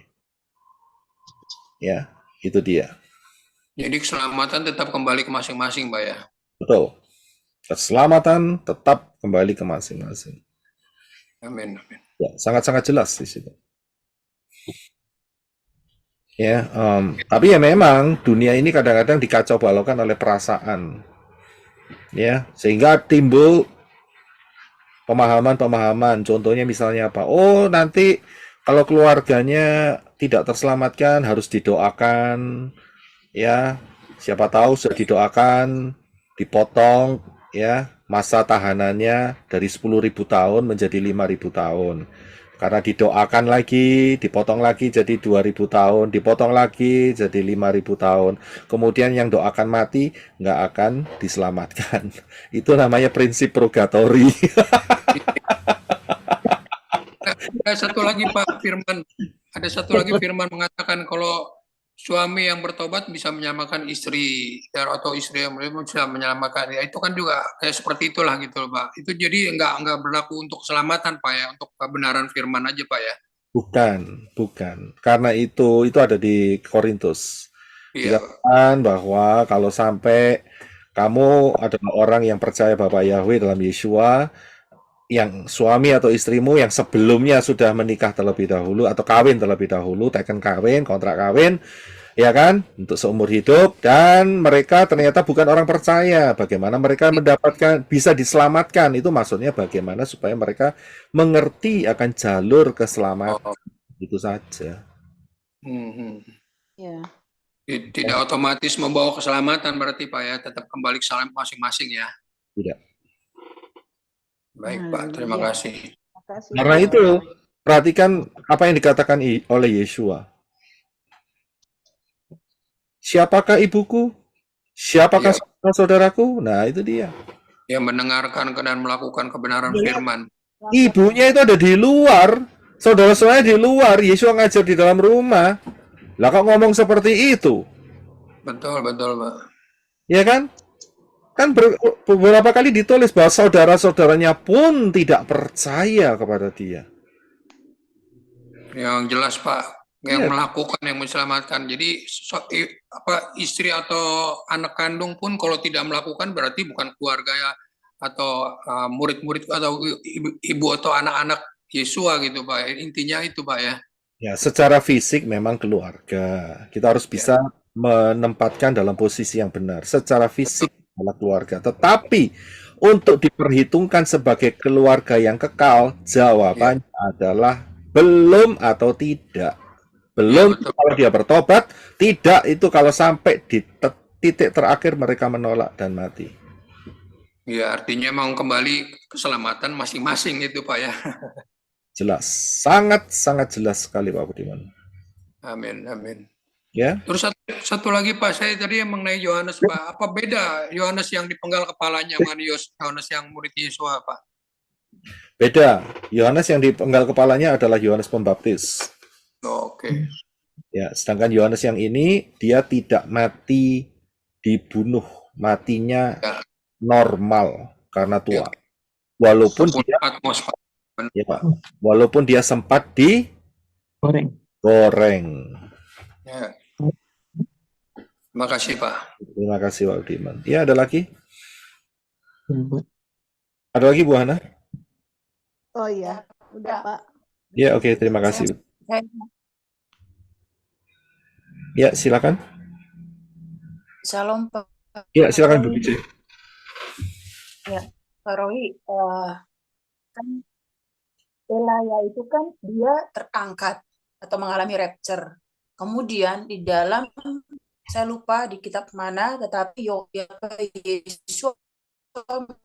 Ya, itu dia. Jadi keselamatan tetap kembali ke masing-masing Pak ya? Betul. Keselamatan tetap kembali ke masing-masing. Amin. Amin. Ya, sangat-sangat jelas di situ. Ya, tapi ya memang dunia ini kadang-kadang dikacau balaukan oleh perasaan. Ya, sehingga timbul pemahaman-pemahaman. Contohnya misalnya apa? Oh, nanti kalau keluarganya tidak terselamatkan harus didoakan. Ya, siapa tahu sudah didoakan, dipotong ya masa tahanannya dari 10.000 tahun menjadi 5.000 tahun. Karena didoakan lagi, dipotong lagi jadi 2.000 tahun, dipotong lagi jadi 5.000 tahun. Kemudian yang doakan mati nggak akan diselamatkan. Itu namanya prinsip purgatori. Ada satu lagi Pak firman. Ada satu lagi firman mengatakan kalau suami yang bertobat bisa menyelamatkan istri atau istri yang bisa menyelamatkan, ya itu kan juga kayak seperti itulah gitu loh Pak. Itu jadi nggak berlaku untuk keselamatan Pak ya, untuk kebenaran firman aja Pak ya. Bukan. Karena itu ada di Korintus. Iya. Dikatakan bahwa kalau sampai kamu adalah orang yang percaya Bapak Yahweh dalam Yeshua, yang suami atau istrimu yang sebelumnya sudah menikah terlebih dahulu atau kawin terlebih dahulu, teken kawin, kontrak kawin, ya kan, untuk seumur hidup, dan mereka ternyata bukan orang percaya, bagaimana mereka mendapatkan, bisa diselamatkan, itu maksudnya bagaimana supaya mereka mengerti akan jalur keselamatan, itu saja. Ya. Tidak otomatis membawa keselamatan berarti Pak ya, tetap kembali ke salam masing-masing ya. Tidak. Baik Pak, terima kasih. Karena itu, perhatikan apa yang dikatakan oleh Yeshua. Siapakah ibuku? Siapakah saudaraku? Nah, itu dia. Yang mendengarkan dan melakukan kebenaran firman. Ibunya itu ada di luar, saudara-saudaranya di luar, Yeshua ngajar di dalam rumah. Lah kok ngomong seperti itu? Betul Pak. Ya kan? Kan beberapa kali ditulis bahwa saudara-saudaranya pun tidak percaya kepada dia. Yang jelas Pak, yang Iya, melakukan, yang menyelamatkan. Jadi istri atau anak kandung pun kalau tidak melakukan berarti bukan keluarga ya, atau murid-murid atau ibu atau anak-anak Yesua gitu Pak. Intinya itu Pak ya. ya, secara fisik memang keluarga. Kita harus Ya. bisa menempatkan dalam posisi yang benar. Secara fisik adalah keluarga. Tetapi untuk diperhitungkan sebagai keluarga yang kekal, jawabannya adalah belum atau tidak. Belum betul. kalau dia bertobat, tidak itu kalau sampai di titik terakhir mereka menolak dan mati. Ya, artinya mau kembali keselamatan masing-masing itu Pak ya. Jelas, sangat jelas sekali Pak Budiman. Amin, amin. Ya. Terus satu lagi Pak, saya tadi yang mengenai Yohanes Pak, apa beda Yohanes yang dipenggal kepalanya dengan Yohanes yang murid Yesus Pak? Beda. Yohanes yang dipenggal kepalanya adalah Yohanes Pembaptis. Oke. Ya, sedangkan Yohanes yang ini dia tidak mati dibunuh, matinya normal karena tua. Walaupun dia ya, Pak, walaupun dia sempat digoreng. Ya. Terima kasih Pak. Terima kasih Pak Budiman. Ya, ada lagi? Ada lagi Bu Hana? Oh iya, udah Pak. Ya, oke, terima kasih. Ya, silakan. Shalom Pak. Ya, silakan Bu Bice. Ya, Pak Rohi, kan Elaya itu kan dia terangkat atau mengalami rapture. Kemudian di dalam, saya lupa di kitab mana, tetapi Yesus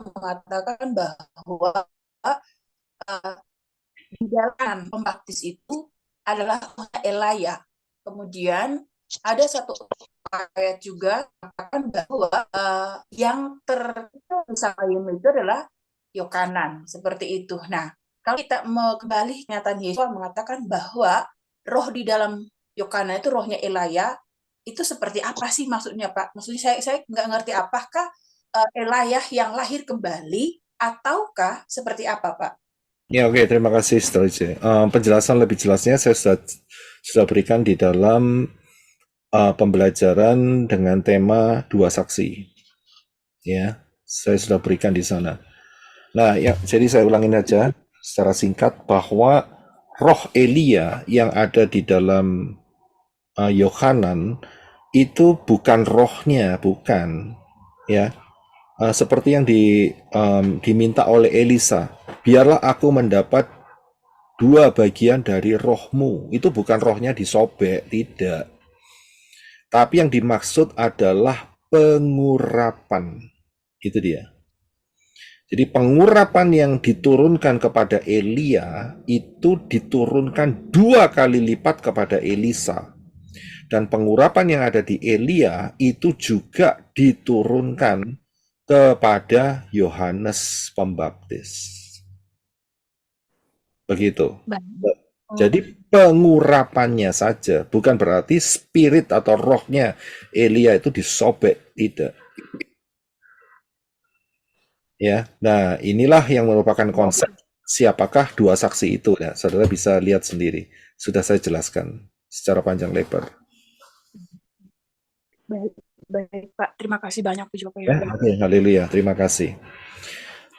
mengatakan bahwa di dalam pembaptis itu adalah Elaya. Kemudian ada satu ayat juga mengatakan bahwa yang tersayang itu adalah Yohanan, seperti itu. Nah, kalau kita mau kembali kenyataan Yesus mengatakan bahwa roh di dalam Yohanan itu rohnya Elaya, itu seperti apa sih maksudnya Pak? Maksudnya saya nggak ngerti, apakah Elaya yang lahir kembali ataukah seperti apa Pak? Ya, oke, terima kasih Setelje. Penjelasan lebih jelasnya saya sudah berikan di dalam pembelajaran dengan tema dua saksi. Ya, saya sudah berikan di sana. Nah, ya, jadi saya ulangin aja secara singkat bahwa roh Elia yang ada di dalam Yohanan itu bukan rohnya, bukan, ya. Seperti yang diminta oleh Elisa, biarlah aku mendapat 2 bagian dari rohmu. Itu bukan rohnya disobek, tidak. Tapi yang dimaksud adalah pengurapan. Itu dia. Jadi pengurapan yang diturunkan kepada Elia itu diturunkan 2 kali lipat kepada Elisa. Dan pengurapan yang ada di Elia itu juga diturunkan kepada Yohanes Pembaptis. Begitu. Jadi pengurapannya saja, bukan berarti spirit atau rohnya Elia itu disobek, tidak. Ya, nah inilah yang merupakan konsep siapakah 2 saksi itu. Ya, saudara bisa lihat sendiri. Sudah saya jelaskan secara panjang lebar. Baik Pak, terima kasih banyak puji Bapak Ya, Yahweh. oke, haleluya, terima kasih.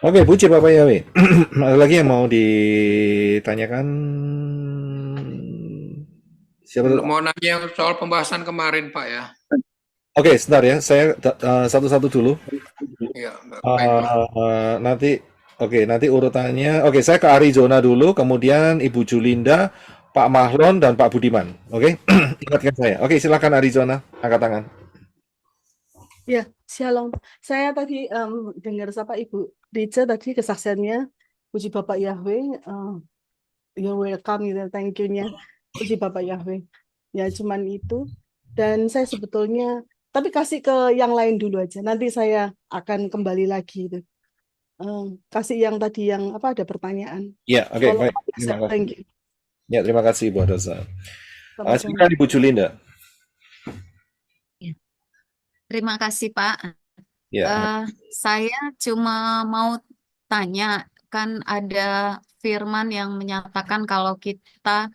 Oke, puji Bapak Yahweh. Ada lagi yang mau ditanyakan? Siapa dulu? Mau nanya soal pembahasan kemarin Pak ya. Oke, sebentar ya, saya satu-satu dulu. Iya, baik Pak. Nanti urutannya. Oke, saya ke Arizona dulu, kemudian Ibu Julinda, Pak Mahlon, dan Pak Budiman. Oke, ingatkan saya. Oke, silakan Arizona, angkat tangan. Ya, shalom. Saya tadi dengar siapa Ibu Rica tadi kesaksiannya. Puji Bapak Yahweh. You're welcome gitu, thank you-nya. Puji Bapak Yahweh. Ya, cuman itu. Dan saya sebetulnya, tapi kasih ke yang lain dulu aja. Nanti saya akan kembali lagi itu. Kasih yang tadi yang ada pertanyaan. Ya, oke, baik. Terima kasih. Thank you. Ya, terima kasih Bu Adosa. Sama-sama. Silakan Ibu Julinda. Terima kasih Pak. Ya. Saya cuma mau tanya, kan ada firman yang menyatakan kalau kita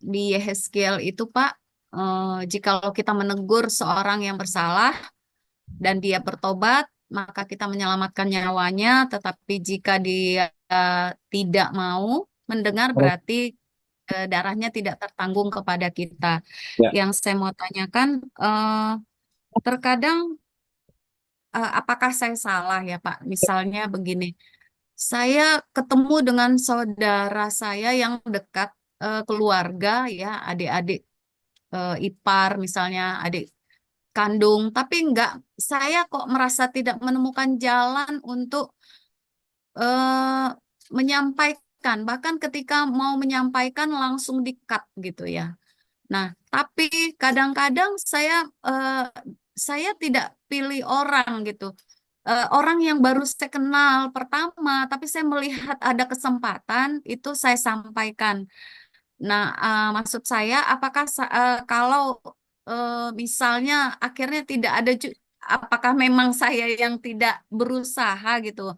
di Yehezkiel itu Pak, jikalau kita menegur seorang yang bersalah dan dia bertobat, maka kita menyelamatkan nyawanya, tetapi jika dia tidak mau mendengar, berarti darahnya tidak tertanggung kepada kita. Ya. Yang saya mau tanyakan, terkadang apakah saya salah ya Pak? Misalnya begini, saya ketemu dengan saudara saya yang dekat, keluarga ya, adik-adik ipar misalnya, adik kandung, tapi saya kok merasa tidak menemukan jalan untuk menyampaikan, bahkan ketika mau menyampaikan langsung di-cut gitu ya. Nah, tapi kadang-kadang saya tidak pilih orang gitu. Orang yang baru saya kenal pertama, tapi saya melihat ada kesempatan, itu saya sampaikan. Nah, maksud saya, apakah kalau misalnya akhirnya tidak ada, apakah memang saya yang tidak berusaha gitu?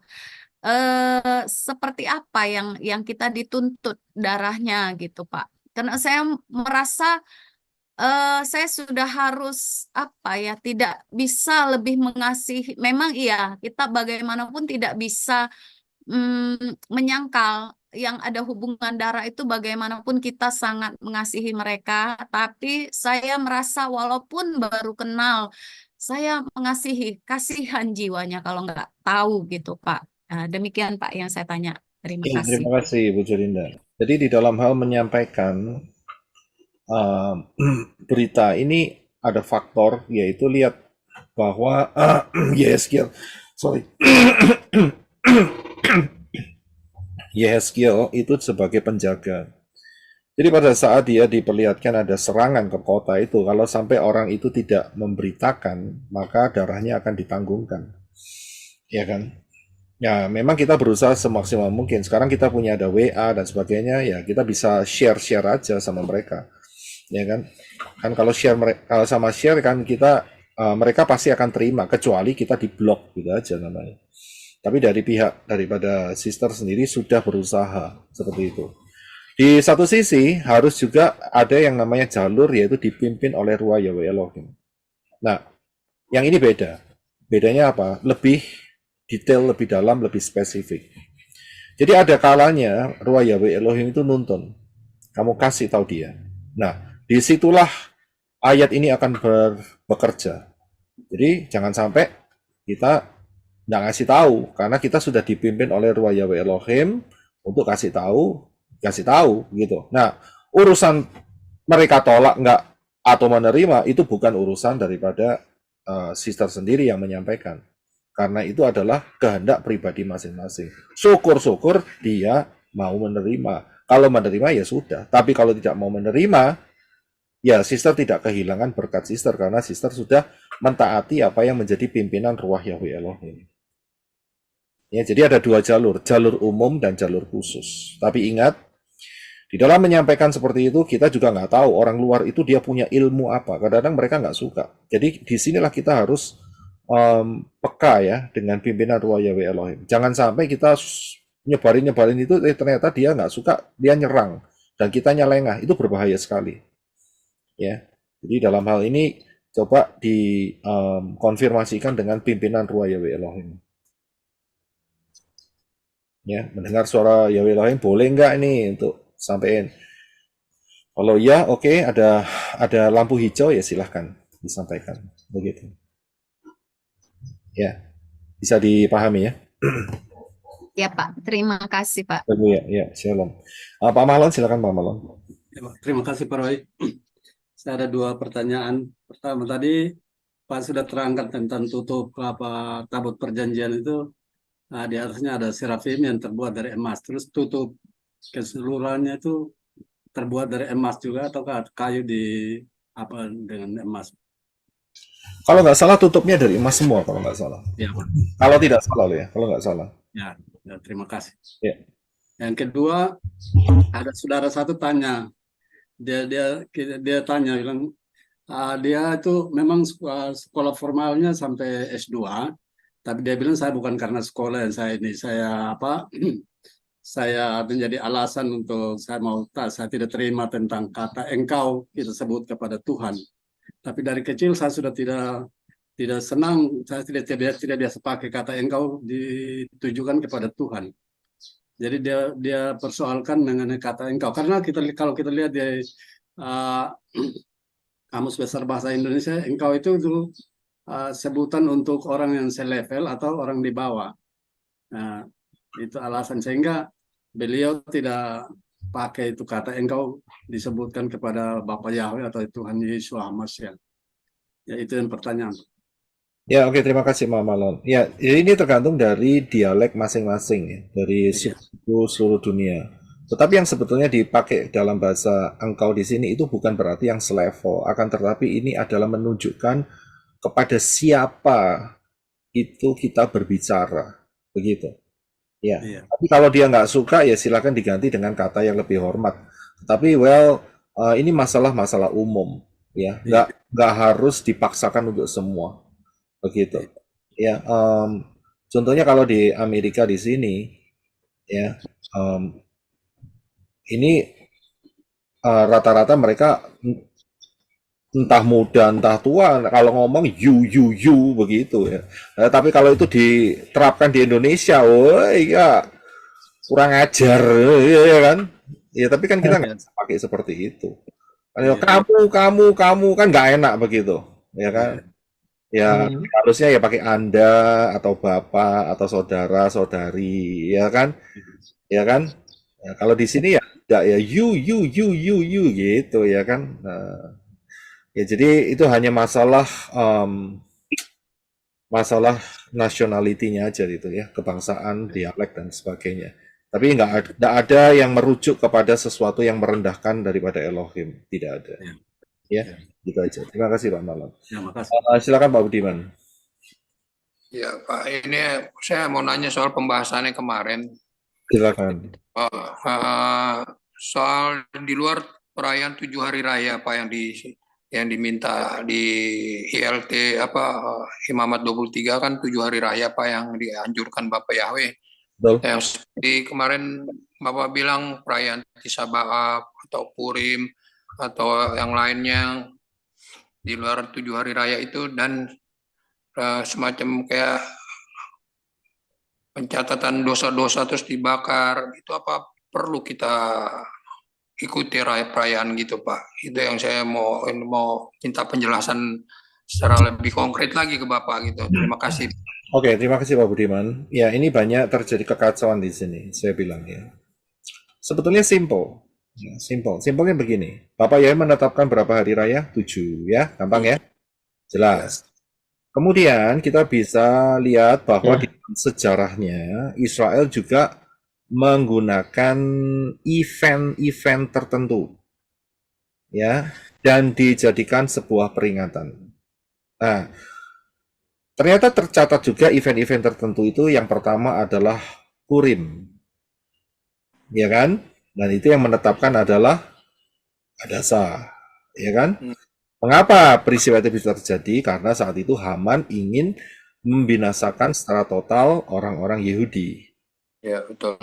Seperti apa yang kita dituntut darahnya gitu, Pak? Karena saya merasa saya sudah harus tidak bisa lebih mengasihi. Memang iya, kita bagaimanapun tidak bisa menyangkal yang ada hubungan darah itu, bagaimanapun kita sangat mengasihi mereka, tapi saya merasa walaupun baru kenal, saya mengasihi, kasihan jiwanya kalau nggak tahu gitu Pak. Nah, demikian Pak yang saya tanya. Terima Ya, kasih. terima kasih Bu Jorinda. Jadi di dalam hal menyampaikan berita ini ada faktor, yaitu lihat bahwa Yehezkiel, Yehezkiel itu sebagai penjaga. Jadi pada saat dia diperlihatkan ada serangan ke kota itu, kalau sampai orang itu tidak memberitakan, maka darahnya akan ditanggungkan. Ya kan? Ya, memang kita berusaha semaksimal mungkin. Sekarang kita punya ada WA dan sebagainya, ya kita bisa share-share aja sama mereka. Ya kan? Kan kalau sama share kan kita mereka pasti akan terima, kecuali kita diblok gitu aja namanya. Tapi daripada sister sendiri sudah berusaha seperti itu. Di satu sisi harus juga ada yang namanya jalur, yaitu dipimpin oleh Ruach Yahweh Elohim. Nah, yang ini beda. Bedanya apa? Lebih detail, lebih dalam, lebih spesifik. Jadi ada kalanya Ruach Yahweh Elohim itu nuntun. Kamu kasih tahu dia. Nah, disitulah ayat ini akan bekerja. Jadi jangan sampai kita nggak ngasih tahu, karena kita sudah dipimpin oleh Ruach Yahweh Elohim untuk kasih tahu gitu. Nah, urusan mereka tolak nggak atau menerima itu bukan urusan daripada sister sendiri yang menyampaikan, karena itu adalah kehendak pribadi masing-masing. Syukur-syukur dia mau menerima. Kalau menerima ya sudah, tapi kalau tidak mau menerima, ya sister tidak kehilangan berkat sister, karena sister sudah mentaati apa yang menjadi pimpinan Ruach Yahweh Elohim. Ya, jadi ada dua jalur umum dan jalur khusus. Tapi ingat, di dalam menyampaikan seperti itu, kita juga nggak tahu orang luar itu dia punya ilmu apa. Kadang-kadang mereka nggak suka. Jadi disinilah kita harus peka ya dengan pimpinan Ruach Yahweh Elohim. Jangan sampai kita nyebarin itu, ternyata dia nggak suka, dia nyerang dan kita lengah. Itu berbahaya sekali. Ya, jadi dalam hal ini coba dikonfirmasikan dengan pimpinan Ruach Yahweh Elohim. Ya, mendengar suara Yahweh Elohim boleh nggak ini untuk sampaikan? Kalau ya, oke, ada lampu hijau ya silahkan disampaikan begitu. Ya, bisa dipahami ya. Ya Pak, terima kasih Pak. Ya, shalom. Pak Mahlon, silakan Pak Mahlon. Ya, Pak. Terima kasih Pak Roy. Saya ada dua pertanyaan. Pertama tadi Pak sudah terangkan tentang tutup tabut perjanjian itu. Nah, di atasnya ada serafim yang terbuat dari emas. Terus tutup keseluruhannya itu terbuat dari emas juga, atau kayu dengan emas? Kalau nggak salah tutupnya dari emas semua, kalau nggak salah. Ya, Pak. Kalau tidak salah loh ya, kalau nggak salah. Ya, terima kasih. Ya. Yang kedua, ada saudara satu tanya. Dia tanya, bilang dia itu memang sekolah formalnya sampai S2. Tapi dia bilang saya bukan karena sekolah yang saya saya menjadi alasan untuk saya tidak terima tentang kata engkau kita sebut kepada Tuhan. Tapi dari kecil saya sudah tidak senang, saya tidak biasa pakai kata engkau ditujukan kepada Tuhan. Jadi dia persoalkan mengenai kata engkau, karena kalau kita lihat di Kamus Besar Bahasa Indonesia, engkau itu sebutan untuk orang yang selevel atau orang di bawah. Nah, itu alasan sehingga beliau tidak pakai itu kata engkau disebutkan kepada Bapa Yahweh atau Tuhan Yesus Hamasiah. Ya, itu yang pertanyaan. Ya, oke, terima kasih Mama Malon. Ya, ini tergantung dari dialek masing-masing ya, dari suku seluruh dunia. Tetapi yang sebetulnya dipakai dalam bahasa engkau di sini itu bukan berarti yang selevel, akan tetapi ini adalah menunjukkan kepada siapa itu kita berbicara, begitu. Ya, tapi kalau dia nggak suka ya silakan diganti dengan kata yang lebih hormat. Tapi ini masalah umum, ya, nggak harus dipaksakan untuk semua. Begitu ya. Contohnya kalau di Amerika di sini ya, ini rata-rata mereka entah muda entah tua kalau ngomong you begitu ya. Tapi kalau itu diterapkan di Indonesia, ya kurang ajar ya kan ya. Tapi kan kita nggak bisa pakai seperti itu. Kamu kan nggak enak begitu ya kan. Ya, harusnya ya pakai Anda atau Bapak atau saudara, saudari, ya kan? Ya kan? Ya, kalau di sini ya enggak ya you gitu ya kan. Nah, ya jadi itu hanya masalah nationality-nya aja gitu ya, kebangsaan, dialek dan sebagainya. Tapi nggak ada yang merujuk kepada sesuatu yang merendahkan daripada Elohim, tidak ada. Ya. Gitu aja. Terima kasih Pak Malon. Ya, makasih. Silakan Pak Budiman. Ya Pak, ini saya mau nanya soal pembahasannya kemarin. Silakan. Soal di luar perayaan 7 hari raya Pak yang diminta di ILT Imamat 23 kan 7 hari raya Pak yang dianjurkan Bapak Yahweh. Yang seperti kemarin Bapak bilang perayaan Tisha B'Av atau Purim atau yang lainnya di luar 7 hari raya itu, dan semacam kayak pencatatan dosa-dosa terus dibakar, itu apa perlu kita ikuti perayaan gitu Pak? Itu yang saya mau minta penjelasan secara lebih konkret lagi ke Bapak gitu. Terima kasih. Oke, terima kasih Pak Budiman. Ya, ini banyak terjadi kekacauan di sini, saya bilang ya. Sebetulnya simple. Ya, simpelnya begini. Bapak Yahweh menetapkan berapa hari raya? 7 ya, gampang ya. Jelas. Kemudian kita bisa lihat bahwa di sejarahnya Israel juga menggunakan event-event tertentu. Ya, dan dijadikan sebuah peringatan. Nah, ternyata tercatat juga event-event tertentu itu yang pertama adalah Purim. Ya kan? Dan itu yang menetapkan adalah Hadasa, ya kan? Mengapa peristiwa itu bisa terjadi? Karena saat itu Haman ingin membinasakan secara total orang-orang Yahudi. Ya, betul.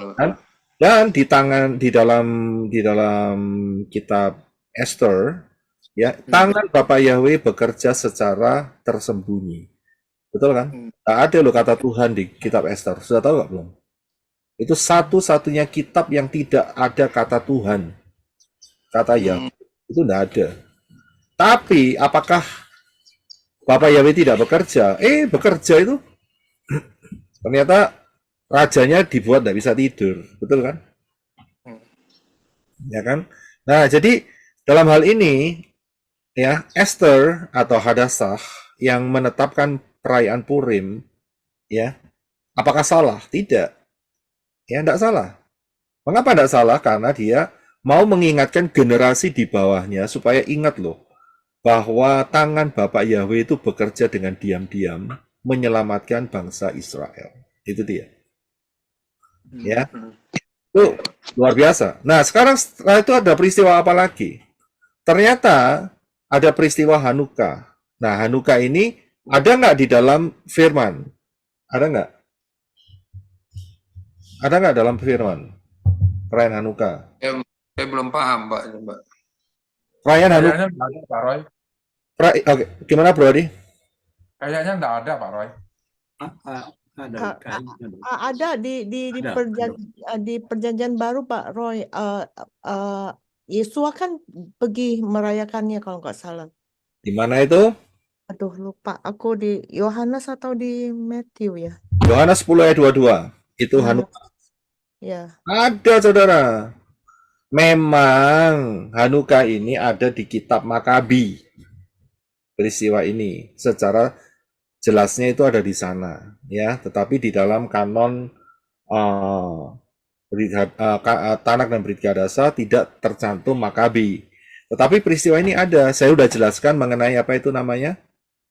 Dan di dalam kitab Esther, ya, tangan Bapak Yahweh bekerja secara tersembunyi. Betul kan? Nggak ada loh kata Tuhan di kitab Esther. Sudah tahu nggak belum? Itu satu-satunya kitab yang tidak ada kata Tuhan, kata Yahweh, itu tidak ada. Tapi apakah Bapak Yahweh tidak bekerja? Bekerja itu. Ternyata rajanya dibuat tidak bisa tidur, betul kan? Ya kan? Nah, jadi dalam hal ini ya, Esther atau Hadasah yang menetapkan perayaan Purim, ya, apakah salah? Tidak. Ya, tidak salah. Mengapa tidak salah? Karena dia mau mengingatkan generasi di bawahnya supaya ingat loh, bahwa tangan Bapak Yahweh itu bekerja dengan diam-diam menyelamatkan bangsa Israel. Itu dia. Ya, itu luar biasa. Nah, sekarang setelah itu ada peristiwa apa lagi? Ternyata ada peristiwa Hanukkah. Nah, Hanukkah ini ada nggak di dalam firman? Ada nggak? Ada nggak dalam firman? Perayaan Hanukkah. Saya belum paham, Pak. Mbak. Perayaan Hanukkah. Kayaknya nggak ada, Pak Roy. Oke, gimana Bro Adi? Kayaknya nggak ada, Pak Roy. Ada A- kayaknya ada. ada di perjanjian baru Pak Roy. Yesua kan pergi merayakannya kalau nggak salah. Di mana itu? Aduh lupa. Aku di Yohanes atau di Matthew ya. Yohanes 10 ayat 22. Itu Hanukkah. Ya. Ada, saudara. Memang Hanukkah ini ada di kitab Makabi. Peristiwa ini secara jelasnya itu ada di sana, ya. Tetapi di dalam kanon Tanak dan Brit Hadasa tidak tercantum Makabi. Tetapi peristiwa ini ada. Saya sudah jelaskan mengenai apa itu namanya,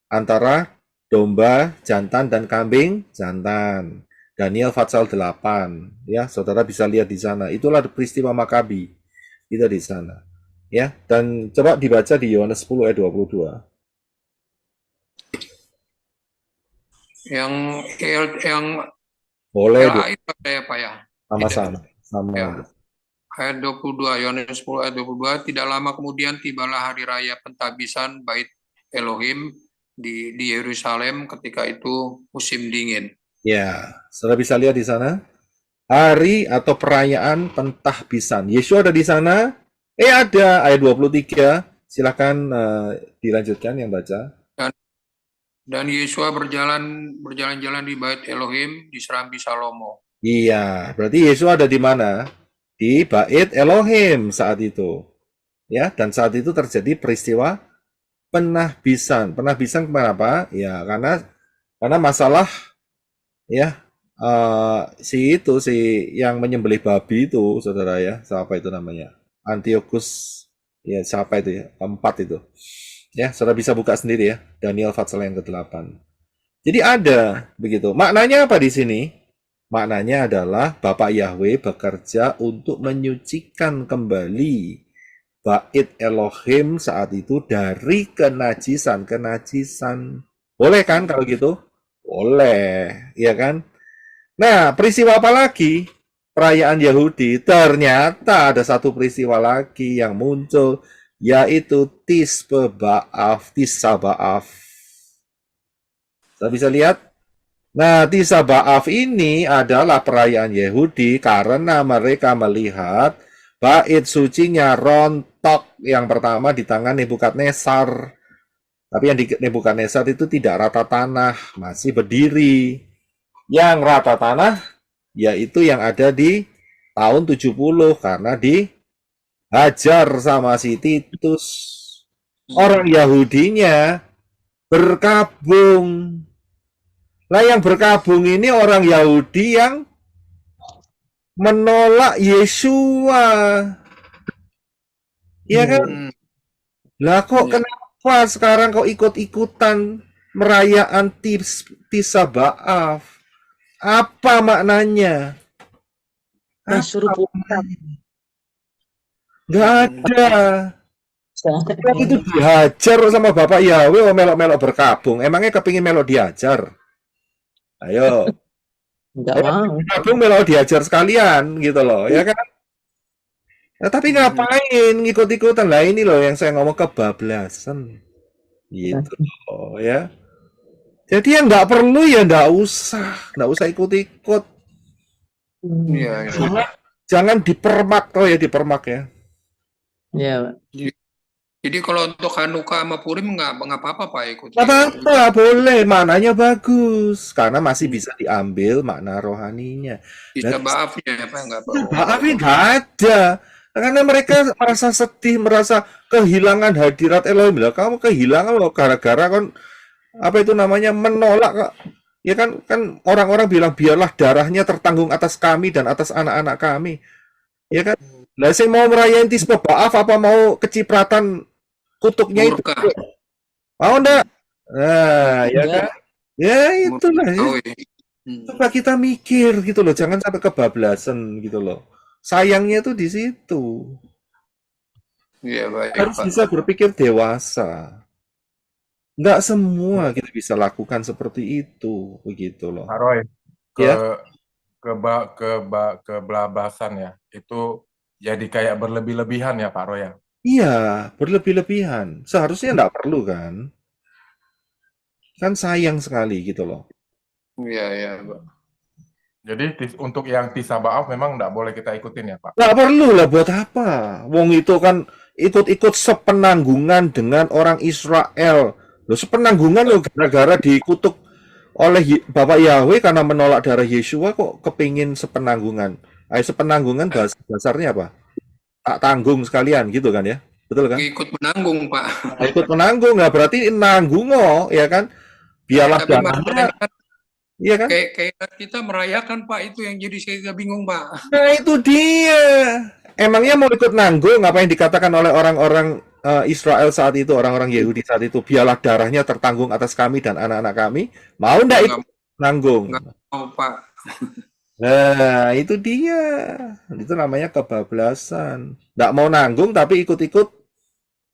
antara domba jantan dan kambing jantan. Daniel Fatsal 8, ya, saudara bisa lihat di sana. Itulah peristiwa Makabi. Itu di sana, ya. Dan coba dibaca di Yohanes 10 ayat 22. Yang Boleh lain saya, Pak ya. sama. Ya. Ayat 22, Yohanes 10 ayat 22, tidak lama kemudian tibalah hari raya pentabisan Bait Elohim di Yerusalem, ketika itu musim dingin. Ya, saudara bisa lihat di sana. Hari atau perayaan pentahbisan. Yesus ada di sana. Ada ayat 23. Silakan dilanjutkan yang baca. Dan Yesua berjalan-jalan di Bait Elohim di Serambi Salomo. Iya, berarti Yesus ada di mana? Di Bait Elohim saat itu. Ya, dan saat itu terjadi peristiwa penahbisan. Penahbisan kenapa? Ya, karena masalah, ya, si yang menyembelih babi itu, saudara ya, siapa itu namanya? Antiochus, ya, siapa itu ya? Keempat itu. Ya, saudara bisa buka sendiri ya, Daniel Fatsal yang ke-8. Jadi ada begitu. Maknanya apa di sini? Maknanya adalah Bapak Yahweh bekerja untuk menyucikan kembali Bait Elohim saat itu dari kenajisan. Boleh kan kalau gitu? Boleh, ya kan? Nah, peristiwa apa lagi? Perayaan Yahudi. Ternyata ada satu peristiwa lagi yang muncul, yaitu Tisha B'Av. Kita bisa lihat. Nah, Tisha B'Av ini adalah perayaan Yahudi karena mereka melihat bait sucinya rontok yang pertama di tangan Nebukadnezar. Tapi yang di Nebukadnezar itu tidak rata tanah, masih berdiri. Yang rata tanah yaitu yang ada di tahun 70 karena dihajar sama si Titus. Orang Yahudinya berkabung. Nah, yang berkabung ini orang Yahudi yang menolak Yesua. Iya kan? Lah kok kenapa sekarang kok ikut-ikutan merayaan Tisha B'Av? Apa maknanya? Nggak ada. Itu dihajar sama Bapak Yahweh, melok-melok berkabung. Emangnya kepingin melok dihajar? Ayo. Enggak mau. Berkabung melok dihajar sekalian gitu loh, ya kan? Nah, tapi ngapain ngikut-ikutan? Lah ini loh yang saya ngomong kebablasan. Gitu loh, ya. Jadi yang nggak perlu ya nggak usah ikut-ikut. Iya. Jangan dipermak, dipermak ya. Iya. Jadi kalau untuk Hanukkah sama Purim nggak apa-apa Pak ikut. Nggak apa-apa, boleh. Maknanya bagus karena masih bisa diambil makna rohaninya. Tisha B'Avnya apa nggak apa? B'Avnya nggak ada. Karena mereka merasa sedih, merasa kehilangan hadirat Elohim. Lah, kamu kehilangan loh gara-gara kan apa itu namanya menolak kok. Ya kan orang-orang bilang biarlah darahnya tertanggung atas kami dan atas anak-anak kami. Ya kan? Lah saya mau merayain Tisha B'Av apa mau kecipratan kutuknya itu? Mau enggak? Nah, ya kan? Ya itulah ya. Coba kita mikir gitu loh, jangan sampai kebablasan gitu loh. Sayangnya tuh di situ. Iya, baik, Harus Pak. bisa berpikir dewasa. Nggak semua kita bisa lakukan seperti itu, begitu loh. Pak Roy, Ya. kebablasan ya. Itu jadi kayak berlebih-lebihan ya Pak Roy ya. Iya, berlebih-lebihan. Seharusnya nggak perlu kan? Kan sayang sekali gitu loh. Iya, iya, Pak. Jadi untuk yang Tisaba'af memang nggak boleh kita ikutin ya Pak. Nggak perlu lah, buat apa? Wong itu kan ikut-ikut sepenanggungan dengan orang Israel. Loh, sepenanggungan loh gara-gara dikutuk oleh Bapak Yahweh karena menolak darah Yesua kok kepingin sepenanggungan. Ayo sepenanggungan bahasa dasarnya apa? Tak tanggung sekalian gitu kan ya? Betul kan? Ikut menanggung, Pak. Nah, ikut menanggung, nah berarti nanggung ya kan? Biarlah Tapi darahnya, masalahnya iya kan? kayak kita merayakan, Pak, itu yang jadi saya bingung, Pak. Nah itu dia. Emangnya mau ikut nanggung apa yang dikatakan oleh orang-orang Israel saat itu, orang-orang Yahudi saat itu, biarlah darahnya tertanggung atas kami dan anak-anak kami. Mau ndak ikut nanggung? Nggak mau, Pak. Nah, itu dia. Itu namanya kebablasan. Nggak mau nanggung tapi ikut-ikut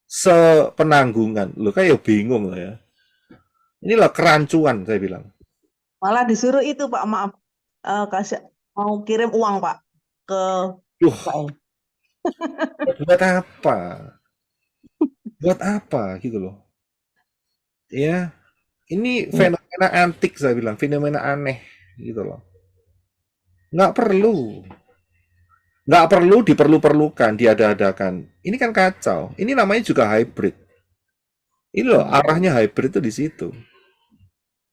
sepenanggungan. Lo kayak bingung loh ya. Inilah kerancuan saya bilang. Malah disuruh itu Pak, maaf, kasih mau kirim uang Pak ke Israel. Buat apa? Buat apa gitu loh. Ya, ini fenomena antik saya bilang, fenomena aneh gitu loh. Nggak perlu. Nggak perlu diperlu-perlukan, diada-adakan. Ini kan kacau. Ini namanya juga hybrid. Ini loh, arahnya hybrid itu di situ.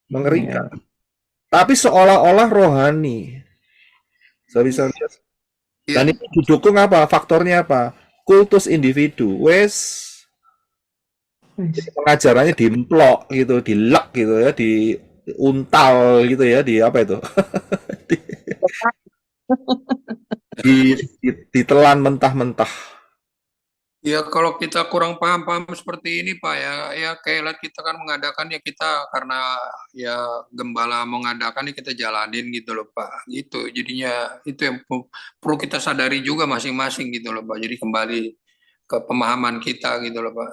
Mengerikan. Tapi seolah-olah rohani. Saya bisa lihat. Dan itu didukung apa? Faktornya apa? Kultus individu. Pengajarannya dimplok gitu, dilek gitu ya, diuntal gitu ya, di apa itu? Ditelan mentah-mentah. Ya kalau kita kurang paham-paham seperti ini Pak ya kayak kita kan mengadakan ya kita karena ya gembala mengadakan ya kita jalanin gitu loh Pak. Gitu. Jadinya itu yang perlu kita sadari juga masing-masing gitu loh Pak. Jadi kembali ke pemahaman kita gitu loh Pak.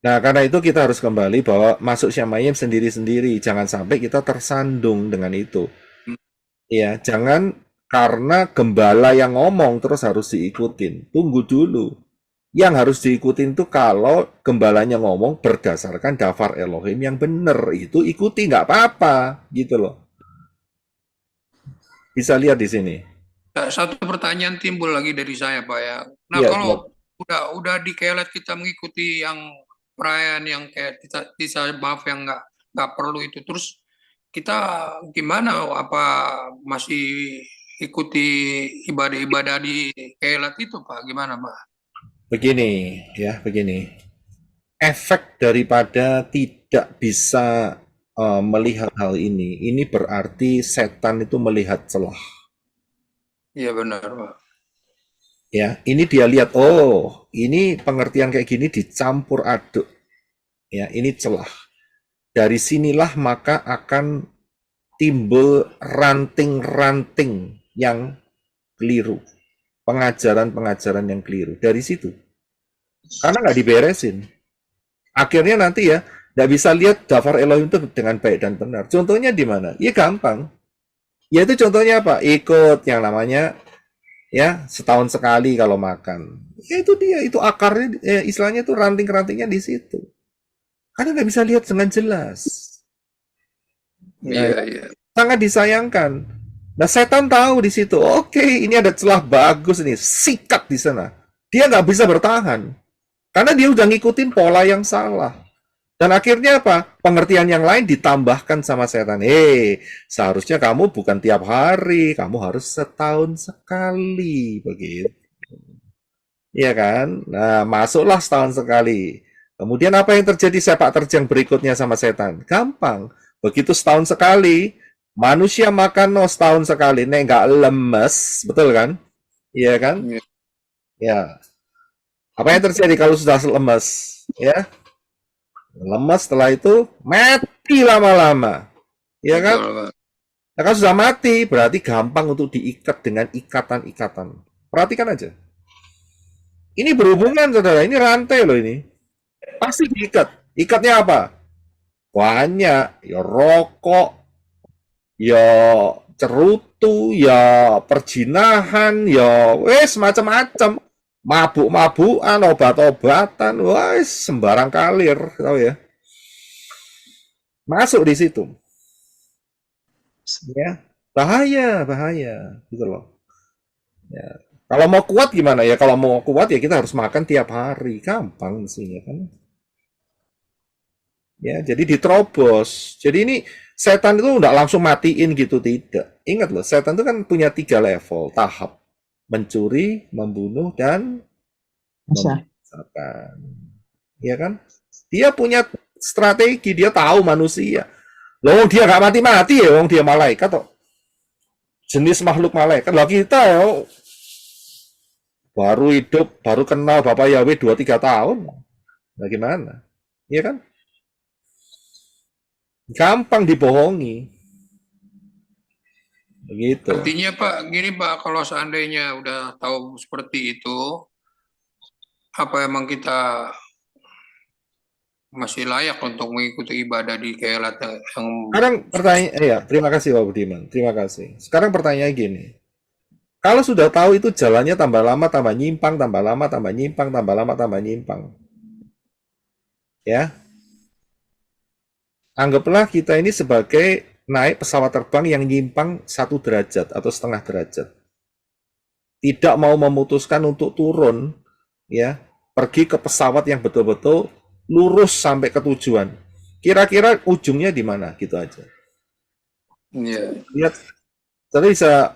Nah, karena itu kita harus kembali bahwa masuk Syamayim sendiri-sendiri. Jangan sampai kita tersandung dengan itu. Ya, jangan karena gembala yang ngomong terus harus diikutin. Tunggu dulu. Yang harus diikutin tuh kalau gembalanya ngomong berdasarkan dafar Elohim yang benar, itu ikuti nggak apa-apa gitu loh. Bisa lihat di sini. Satu pertanyaan timbul lagi dari saya Pak ya. Nah Ya, kalau udah di kelet kita mengikuti yang perayaan yang kayak bisa maaf yang nggak perlu itu, terus kita gimana? Apa masih ikuti ibadah-ibadah di kelet itu Pak? Gimana Pak? Begini, ya, begini. Efek daripada tidak bisa melihat hal ini berarti setan itu melihat celah. Iya benar Pak. Ya, ini dia lihat, oh, ini pengertian kayak gini dicampur aduk. Ya, ini celah. Dari sinilah maka akan timbul ranting-ranting yang keliru. Pengajaran-pengajaran yang keliru dari situ, karena nggak diberesin. Akhirnya nanti ya nggak bisa lihat daftar Elohim itu dengan baik dan benar. Contohnya di mana? Ya gampang. Yaitu contohnya apa? Ikut yang namanya ya setahun sekali kalau makan. Ya itu dia, itu akarnya, istilahnya itu ranting-rantingnya di situ. Karena nggak bisa lihat dengan jelas. Iya. Sangat disayangkan. Nah, setan tahu di situ. Oke, ini ada celah bagus nih, sikat di sana. Dia nggak bisa bertahan karena dia udah ngikutin pola yang salah. Dan akhirnya apa? Pengertian yang lain ditambahkan sama setan. Seharusnya kamu bukan tiap hari, kamu harus setahun sekali, begitu. Iya kan? Nah, masuklah setahun sekali. Kemudian apa yang terjadi sepak terjang berikutnya sama setan? Gampang. Begitu setahun sekali, manusia makan setahun sekali, nek nggak lemes, betul kan? Iya kan? Ya. Apa yang terjadi kalau sudah lemes? Ya, lemes setelah itu mati lama-lama, ya kan? Nah, kalau sudah mati berarti gampang untuk diikat dengan ikatan-ikatan. Perhatikan aja. Ini berhubungan, saudara. Ini rantai loh ini. Pasti diikat. Ikatnya apa? Banyak. Ya rokok, ya cerutu, ya perjinahan, ya wes macam-macam. Mabuk-mabukan, obat-obatan, wes sembarang kalir, tahu ya. Masuk di situ. Ya, bahaya gitu loh. Ya. Kalau mau kuat gimana ya? Kalau mau kuat ya kita harus makan tiap hari, gampang sih ya kan. Ya, jadi diterobos. Jadi ini setan itu nggak langsung matiin gitu, tidak. Ingat loh, setan itu kan punya 3 level tahap: mencuri, membunuh, dan membinasakan. Ya kan? Dia punya strategi, dia tahu manusia. Loh, dia nggak mati-mati ya, wong dia malaikat kok. Jenis makhluk malaikat. Lah kita ya baru hidup, baru kenal Bapak Yahweh 2-3 tahun. Nah gimana? Iya kan? Gampang dibohongi. Begitu. Artinya Pak, gini Pak, kalau seandainya udah tahu seperti itu, apa emang kita masih layak untuk mengikuti ibadah di Keilat yang Sekarang pertanyaan, ya terima kasih Pak Budiman, terima kasih. Sekarang pertanyaan gini, kalau sudah tahu itu jalannya tambah lama tambah nyimpang, tambah lama tambah nyimpang, tambah lama tambah nyimpang, ya, anggaplah kita ini sebagai naik pesawat terbang yang nyimpang 1 derajat atau setengah derajat, tidak mau memutuskan untuk turun, ya, pergi ke pesawat yang betul-betul lurus sampai ke tujuan. Kira-kira ujungnya di mana? Gitu aja. Iya. Lihat, kita bisa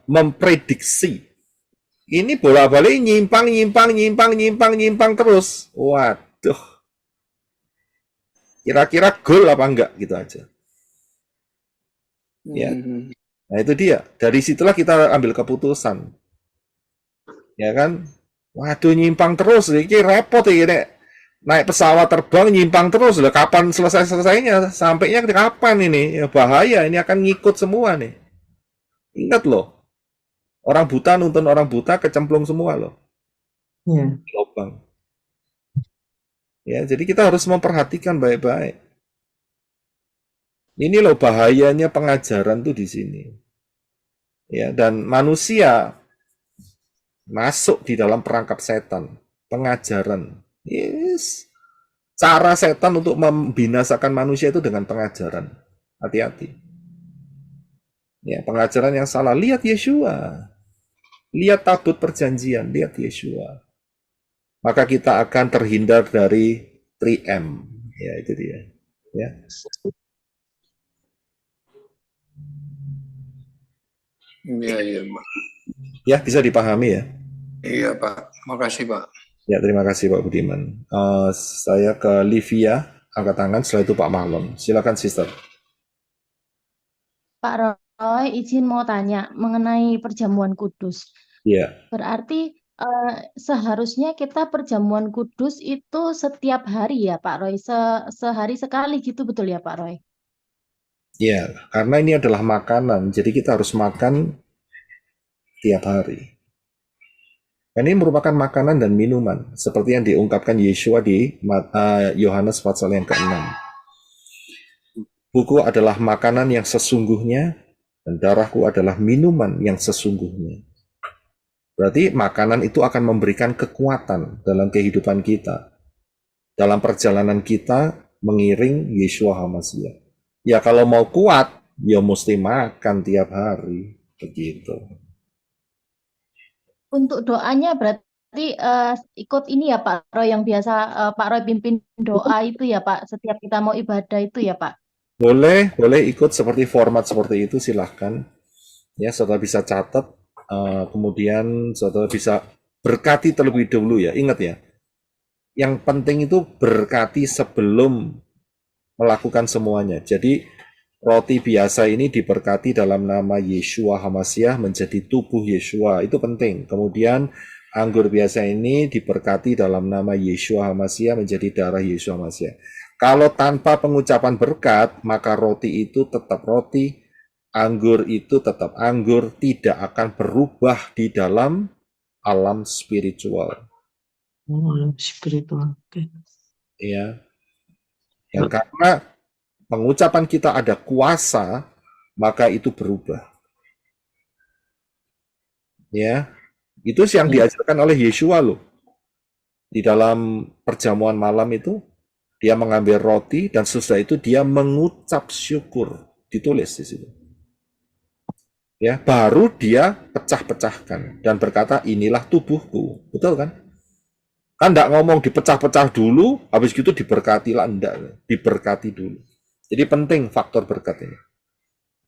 memprediksi. Ini bola-balik nyimpang terus. Waduh. Kira-kira gol apa enggak? Gitu aja. Ya. Nah itu dia. Dari situlah kita ambil keputusan. Ya kan? Waduh, nyimpang terus, ini repot ya, naik pesawat terbang nyimpang terus, lah kapan selesainya, sampainya kapan ini, ya bahaya, ini akan ngikut semua nih. Ingat loh, orang buta nonton orang buta kecemplung semua loh. Iya. Lubang. Ya, jadi kita harus memperhatikan baik-baik. Ini loh bahayanya pengajaran tuh di sini. Ya, dan manusia masuk di dalam perangkap setan, pengajaran. Yes. Cara setan untuk membinasakan manusia itu dengan pengajaran. Hati-hati. Ya, pengajaran yang salah. Lihat Yeshua. Lihat tabut perjanjian, lihat Yeshua. Maka kita akan terhindar dari 3M. Ya, itu dia. Ya. Iya, Pak. Ya, bisa dipahami ya. Iya Pak, makasih Pak. Ya, terima kasih Pak Budiman. Saya ke Livia, angkat tangan, setelah itu Pak Mahlon. Silakan Sister. Pak Roy, izin mau tanya mengenai perjamuan kudus. Iya. Berarti seharusnya kita perjamuan kudus itu setiap hari ya Pak Roy? Sehari sekali gitu betul ya Pak Roy? Ya, karena ini adalah makanan, jadi kita harus makan tiap hari. Ini merupakan makanan dan minuman, seperti yang diungkapkan Yeshua di Yohanes pasal yang ke-6. Buku adalah makanan yang sesungguhnya, dan darahku adalah minuman yang sesungguhnya. Berarti makanan itu akan memberikan kekuatan dalam kehidupan kita, dalam perjalanan kita mengiring Yeshua HaMashiach. Ya kalau mau kuat, ya mesti makan tiap hari, begitu. Untuk doanya berarti ikut ini ya Pak Roy yang biasa Pak Roy pimpin doa itu ya Pak, setiap kita mau ibadah itu ya Pak? Boleh ikut seperti format seperti itu, silahkan. Ya, saudara bisa catat, kemudian saudara bisa berkati terlebih dahulu ya. Ingat ya, yang penting itu berkati sebelum melakukan semuanya. Jadi roti biasa ini diberkati dalam nama Yeshua HaMashiach menjadi tubuh Yeshua, itu penting. Kemudian anggur biasa ini diberkati dalam nama Yeshua HaMashiach menjadi darah Yeshua HaMashiach. Kalau tanpa pengucapan berkat, maka roti itu tetap roti, anggur itu tetap anggur, tidak akan berubah di dalam alam spiritual. Alam spiritual. Oke. Ya. Yang karena pengucapan kita ada kuasa, maka itu berubah. Ya, itu yang diajarkan oleh Yeshua loh. Di dalam perjamuan malam itu, dia mengambil roti dan sesudah itu dia mengucap syukur, ditulis di situ. Ya, baru dia pecah-pecahkan dan berkata, inilah tubuhku. Betul kan? Kan enggak ngomong dipecah-pecah dulu, habis gitu diberkatilah, enggak. Diberkati dulu. Jadi penting faktor berkat ini.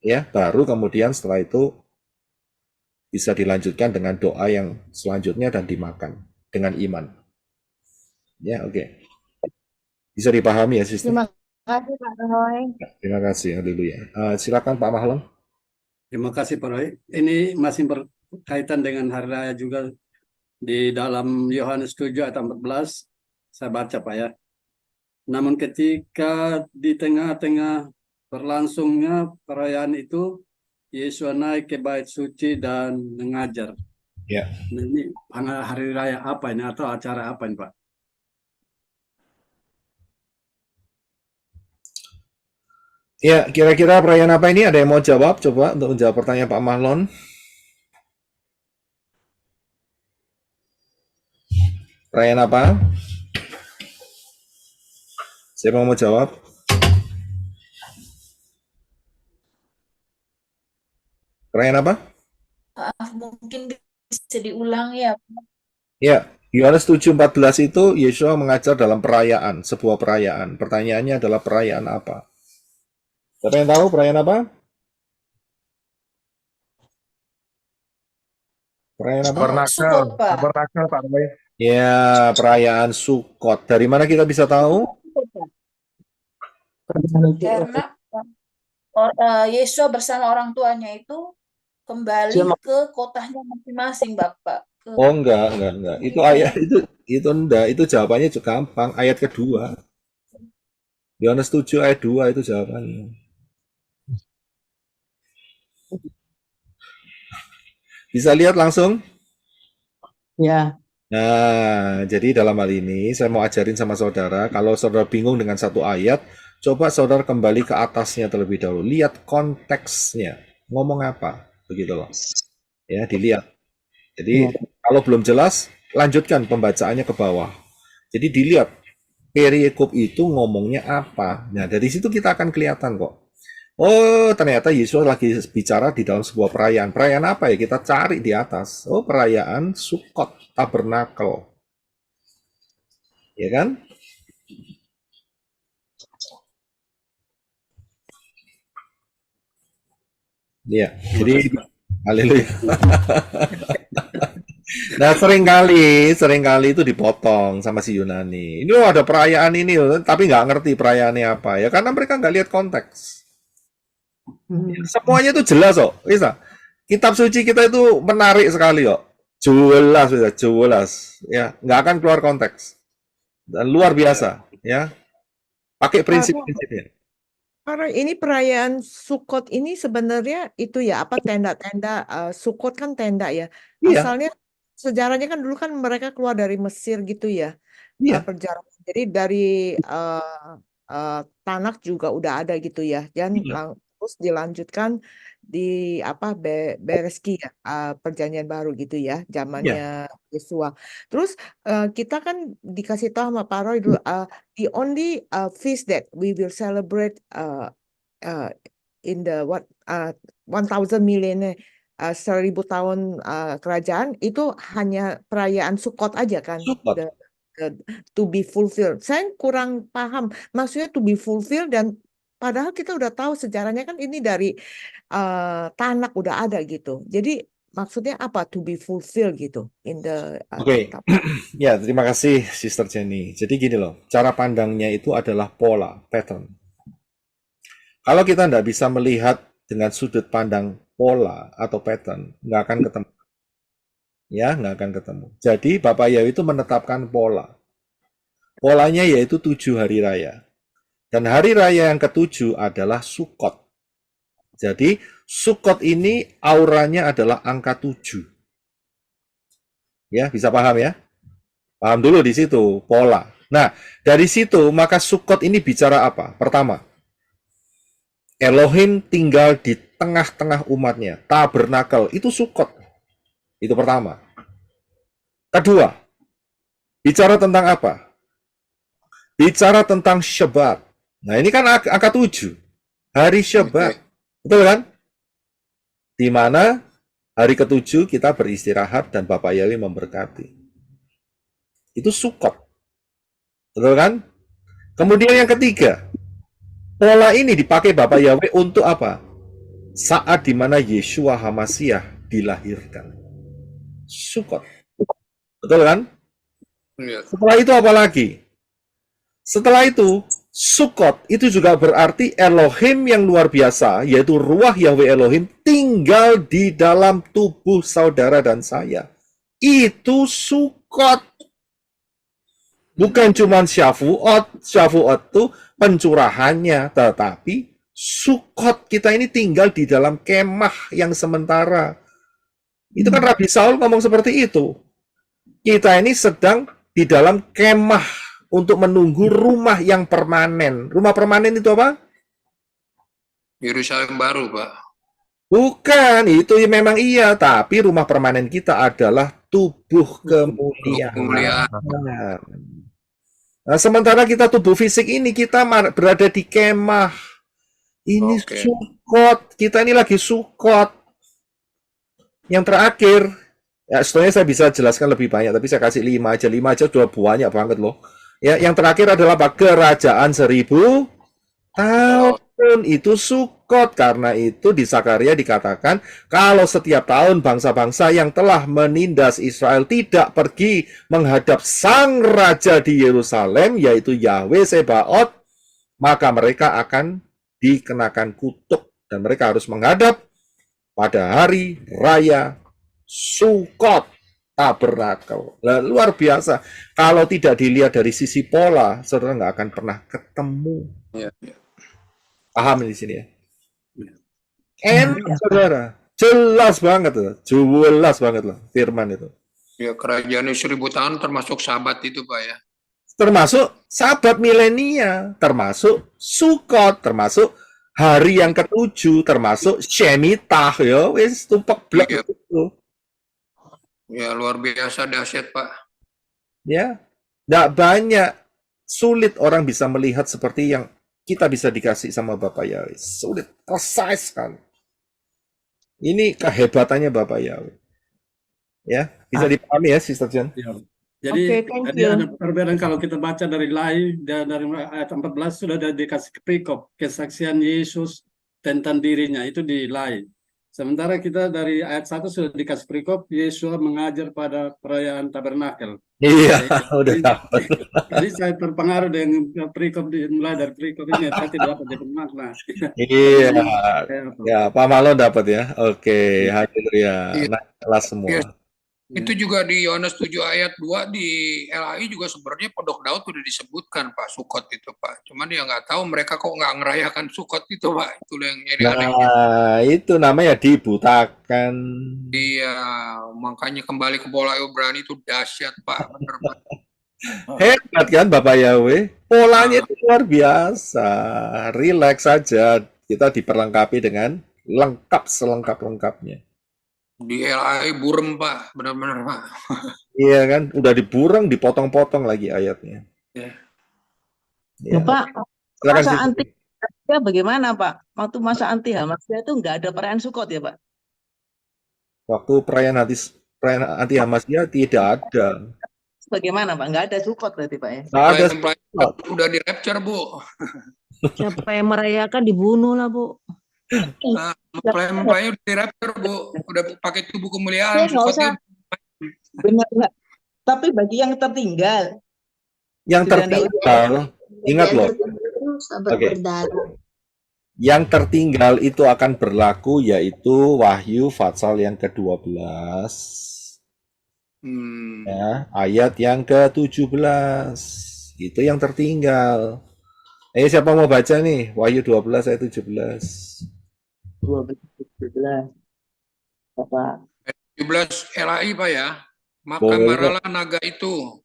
Ya, baru kemudian setelah itu bisa dilanjutkan dengan doa yang selanjutnya dan dimakan dengan iman. Ya, oke. Bisa dipahami ya, Sister? Terima kasih Pak Roy. Terima kasih, haleluya. Silakan Pak Mahlon. Terima kasih Pak Roy. Ini masih berkaitan dengan hari raya juga di dalam Yohanes 7 ayat 14. Saya baca Pak ya. Namun ketika di tengah-tengah berlangsungnya perayaan itu, Yesus naik ke bait suci dan mengajar. Ya. Nah, ini hari raya apa ini atau acara apa ini Pak? Ya, kira-kira perayaan apa ini? Ada yang mau jawab? Coba untuk menjawab pertanyaan Pak Mahlon. Perayaan apa? Siapa yang mau jawab? Perayaan apa? Maaf, mungkin bisa diulang ya. Ya, Yohanes 7:14 itu Yeshua mengajar dalam perayaan, sebuah perayaan. Pertanyaannya adalah perayaan apa? Siapa yang tahu perayaan apa? Perayaan apa? Tabernakel, tabernakel Pak Roy. Ya, perayaan Sukot. Dari mana kita bisa tahu? Karena Yesua bersama orang tuanya itu kembali ke kotanya masing-masing, Bapak. Oh, enggak. Itu ayat itu enggak, itu jawabannya juga gampang. Ayat kedua. Yohanes 7 ayat 2 itu jawabannya. Bisa lihat langsung? Ya. Nah, jadi dalam hal ini saya mau ajarin sama saudara, kalau saudara bingung dengan satu ayat, coba saudara kembali ke atasnya terlebih dahulu. Lihat konteksnya. Ngomong apa? Begitu loh. Ya, dilihat. Jadi kalau belum jelas, lanjutkan pembacaannya ke bawah. Jadi dilihat perikop itu ngomongnya apa. Nah, dari situ kita akan kelihatan kok. Oh, ternyata Yesus lagi bicara di dalam sebuah perayaan. Perayaan apa ya? Kita cari di atas. Oh, perayaan Sukot, Tabernakel. Ya kan? Iya, jadi haleluya. Nah, seringkali itu dipotong sama si Yunani. Ini loh ada perayaan ini, tapi nggak ngerti perayaannya apa ya, karena mereka nggak lihat konteks. Semuanya itu jelas kok, bisa. Kitab suci kita itu menarik sekali kok, jelas, ya, nggak akan keluar konteks dan luar biasa, ya. Pakai prinsip-prinsipnya. Karena ini perayaan Sukot ini sebenarnya itu ya apa tenda-tenda Sukot kan tenda ya. Iya. Asalnya sejarahnya kan dulu kan mereka keluar dari Mesir gitu ya. Iya. Perjalanan. Jadi dari Tanak juga udah ada gitu ya. Dan terus dilanjutkan di apa Bereski ya, perjanjian baru gitu ya, zamannya Yesua. Terus kita kan dikasih tahu sama Pak Roy dulu, the only feast that we will celebrate in the 1000 millennia 1000 tahun kerajaan itu hanya perayaan Sukot aja kan. Sukot. To be fulfilled. Saya kurang paham maksudnya to be fulfilled dan padahal kita udah tahu sejarahnya kan ini dari Tanak udah ada gitu. Jadi maksudnya apa to be fulfilled gitu in the Oke. Ya, terima kasih Sister Jenny. Jadi gini loh, cara pandangnya itu adalah pola, pattern. Kalau kita nggak bisa melihat dengan sudut pandang pola atau pattern, nggak akan ketemu. Ya, nggak akan ketemu. Jadi Bapak Yahweh itu menetapkan pola. Polanya yaitu 7 hari raya. Dan hari raya yang ke-7 adalah Sukot. Jadi Sukot ini auranya adalah angka 7. Ya, bisa paham ya? Paham dulu di situ, pola. Nah, dari situ maka Sukot ini bicara apa? Pertama, Elohim tinggal di tengah-tengah umatnya. Tabernakel itu Sukot. Itu pertama. Kedua, bicara tentang apa? Bicara tentang Syabat. Nah, ini kan angka 7. Hari Syabat. Betul kan? Di mana hari ke-7 kita beristirahat dan Bapak Yahweh memberkati. Itu Sukot. Betul kan? Kemudian yang ketiga, pola ini dipakai Bapak Yahweh untuk apa? Saat di mana Yeshua HaMashiach dilahirkan. Sukot. Betul kan? Setelah itu apa lagi? Setelah itu, Sukot itu juga berarti Elohim yang luar biasa, yaitu Ruach Yahweh Elohim, tinggal di dalam tubuh saudara dan saya. Itu Sukot. Bukan cuma Syavuot itu pencurahannya, tetapi Sukot kita ini tinggal di dalam kemah yang sementara. Itu kan Rabi Saul ngomong seperti itu. Kita ini sedang di dalam kemah untuk menunggu rumah yang permanen. Rumah permanen itu apa? Yerusalem baru, Pak. Bukan, itu memang iya. Tapi rumah permanen kita adalah tubuh kemuliaan. Nah, sementara kita tubuh fisik ini, kita berada di kemah. Ini Sukot. Kita ini lagi Sukot. Yang terakhir, ya sebenarnya saya bisa jelaskan lebih banyak, tapi saya kasih 5 aja. 5 aja udah banyak banget loh. Ya, yang terakhir adalah apa? Kerajaan 1000 tahun. Itu Sukot. Karena itu di Zakaria dikatakan, kalau setiap tahun bangsa-bangsa yang telah menindas Israel tidak pergi menghadap sang raja di Yerusalem, yaitu Yahweh Sebaot, maka mereka akan dikenakan kutuk. Dan mereka harus menghadap pada hari raya Sukot. Tabernakel. Luar biasa. Kalau tidak dilihat dari sisi pola, saudara nggak akan pernah ketemu. Paham di sini ya? Enak, saudara. Jelas banget loh. Jelas banget loh firman itu. Ya, kerajaan 1000 tahun termasuk Sabat itu, Pak ya. Termasuk Sabat milenia, termasuk Sukot, termasuk hari yang ke-7, termasuk Shemitah ya, wis tumpak blek itu. Ya, luar biasa dahsyat, Pak. Ya, tidak banyak, sulit orang bisa melihat seperti yang kita bisa dikasih sama Bapak Yahweh. Sulit, precise kan. Ini kehebatannya Bapak Yahweh. Ya, bisa dipahami ya, Sister Jan? Ya. Jadi, ada perbedaan kalau kita baca dari Lai, dari ayat 14 sudah ada dikasih perikop, kesaksian Yesus tentang dirinya, itu di Lai. Sementara kita dari ayat 1 sudah dikasih perikop, Yesus mengajar pada perayaan tabernakel. Iya, udah dapat. Jadi saya terpengaruh dengan perikop, mulai dari perikop ini, saya tidak dapat jadi makna. Iya, ya Pak Malon dapat ya. Oke, haleluya. Nah, kelas semua. Itu juga di Yohanes 7 ayat 2 di LAI juga sebenarnya Pondok Daud sudah disebutkan, Pak, Sukot itu, Pak. Cuman dia nggak tahu mereka kok nggak ngerayakan Sukot itu, Pak. Itu yang jadi anehnya. Nah, itu namanya dibutakan. Iya, makanya kembali ke pola Ibrani itu dahsyat, Pak. Bener, Pak. Hebat kan Bapak Yahweh? Polanya itu luar biasa. Relax saja. Kita diperlengkapi dengan lengkap selengkap-lengkapnya. Di LAI burem, Pak. Benar-benar, Pak. Iya kan? Udah dibureng, dipotong-potong lagi ayatnya. Ya. Ya. Pak, Silakan, masa Sister. anti Hamasya bagaimana, Pak? Waktu masa anti Hamasya itu nggak ada perayaan Sukot ya, Pak? Waktu perayaan anti Hamasya tidak ada. Bagaimana, Pak? Nggak ada Sukot berarti, Pak ya? Nggak ada. Udah di rapture, Bu. Siapa yang merayakan dibunuh lah, Bu. Nah, mempelai-mempelainya udah di rapture, Bu. Udah pakai tubuh kemuliaan. Nggak usah. Benar nggak? Tapi bagi yang tertinggal. Yang tertinggal, ingat loh. Oke. Yang tertinggal itu akan berlaku yaitu Wahyu Fatsal yang ke-12. Ya, ayat yang ke-17. Itu yang tertinggal. Siapa mau baca nih? Wahyu 12 ayat 17. 12, 17. Bapak. 17 LAI, Pak ya. Maka Boleh. marahlah naga itu.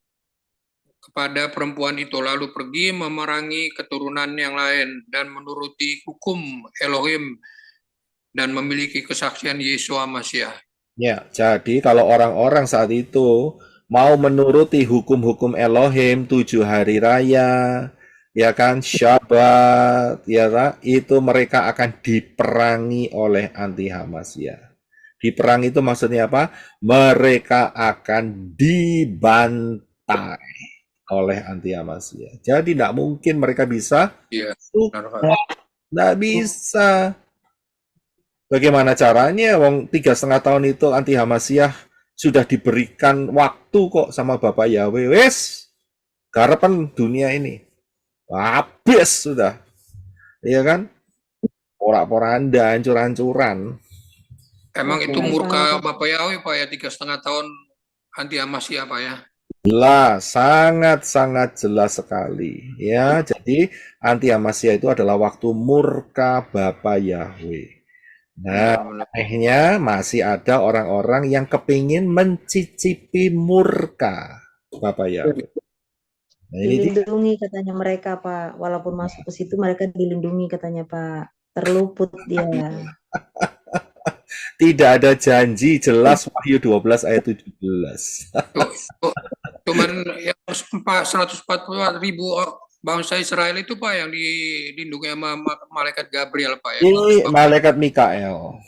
kepada perempuan itu, lalu pergi memerangi keturunan yang lain dan menuruti hukum Elohim dan memiliki kesaksian Yeshua Masiah. Ya, jadi kalau orang-orang saat itu mau menuruti hukum-hukum Elohim, 7 hari raya, ya kan, Syabat, ya kan, itu mereka akan diperangi oleh anti-Hamasiyah. Diperang itu maksudnya apa? Mereka akan dibantai oleh anti-Hamasiyah. Jadi tidak mungkin mereka bisa Iya, Nggak bisa. Bagaimana caranya? Wong 3,5 tahun itu anti Hamasiyah sudah diberikan waktu kok sama Bapak Yahweh. Wes, garapan dunia ini. Habis sudah. Iya kan? Porak-poranda, hancur-hancuran. Emang itu murka Bapak Yahweh Pak ya, 3,5 tahun anti Hamasiyah Pak ya. Jelas, sangat-sangat jelas sekali. Ya, jadi anti Hamasiyah itu adalah waktu murka Bapak Yahweh. Nah, anehnya masih ada orang-orang yang kepingin mencicipi murka Bapak Yahweh. Nah, ini Dilindungi katanya mereka, Pak. Walaupun masuk ke situ mereka dilindungi katanya, Pak. Terluput dia. tidak ada janji, jelas Wahyu 12 ayat 17. Cuman yang 144.000 bangsa Israel itu Pak yang dilindungi sama malaikat Gabriel Pak ya. Ini malaikat Mikael.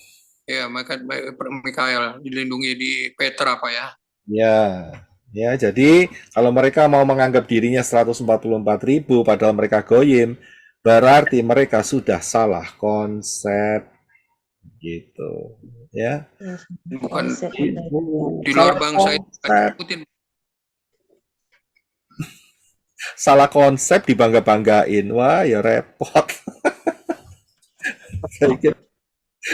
Ya, malaikat Mikael dilindungi di Petra Pak ya. Ya, jadi kalau mereka mau menganggap dirinya 144.000 padahal mereka goyim, berarti mereka sudah salah konsep gitu, ya. Bukan di luar bangsa itu ikutin. Salah konsep dibangga-banggain, wah ya repot. Saya pikir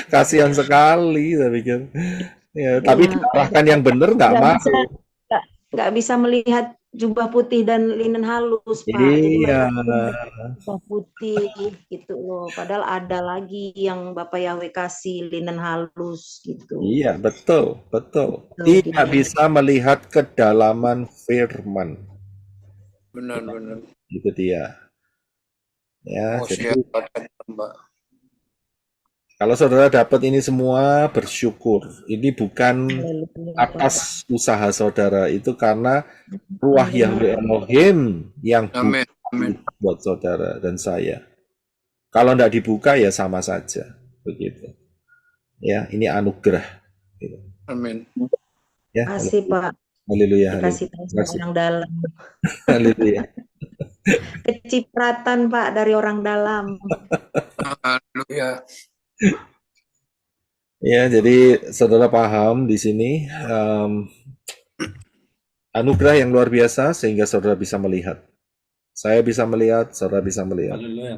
kasihan sekali, saya pikir. Ya, tapi diarahkan yang benar nggak mau. Nggak bisa melihat jubah putih dan linen halus, Pak. Iya. Jubah putih gitu loh. Padahal ada lagi yang Bapak Yahweh kasih linen halus gitu. Iya, betul. Tidak bisa melihat kedalaman firman. Benar. Itu dia. Ya, jadi Mbak. kalau saudara dapat ini semua, bersyukur. Ini bukan atas usaha saudara, itu karena ruah Yahweh Elohim yang buka buat saudara dan saya. Kalau tidak dibuka ya sama saja, begitu. Ya, ini anugerah. Gitu. Amin. Ya, kasih Pak. Haleluya. Kasih tahu orang dalam. Haleluya. Kecipratan Pak dari orang dalam. Haleluya. Ya, jadi saudara paham di sini anugerah yang luar biasa sehingga saudara bisa melihat. Saya bisa melihat, saudara bisa melihat. Haleluya.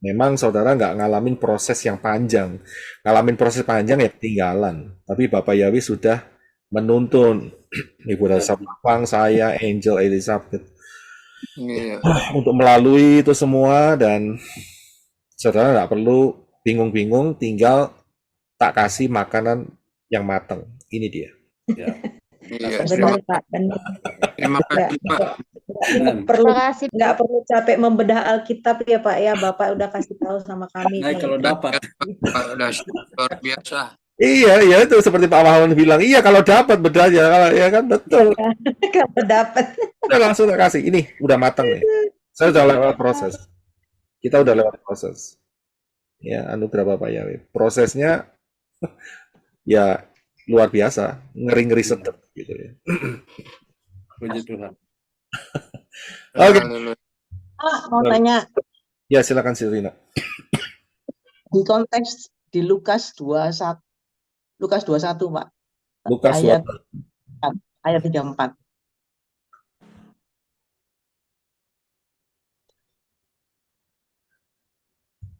Memang saudara nggak ngalamin proses yang panjang. Ngalamin proses panjang ya ketinggalan. Tapi Bapak Yahweh sudah menuntun Ibu Rasa Pang, saya, Angel, Elizabeth untuk melalui itu semua, dan saudara nggak perlu bingung-bingung, tinggal tak kasih makanan yang matang. Ini dia. Ya. Benar Pak, benar. Terima kasih Pak. Nggak perlu capek membedah Alkitab ya Pak ya. Bapak udah kasih tahu sama kami. Nah, kalau dapat. Udah luar biasa. Iya itu seperti Pak Wawan bilang. Iya kalau dapat bedanya, kalau ya kan betul. Kalau dapat. Udah langsung tak kasih. Ini udah matang nih. Saya udah lewat proses. Kita udah lewat proses. Ya, anugerah Bapak Yahweh. Prosesnya ya luar biasa, ngeri-ngeri sedep gitu ya. Puji Tuhan. Oke. Mau tanya. Ya, silakan Silvina. Di konteks di Lukas 21, Pak. Lukas ayat 34.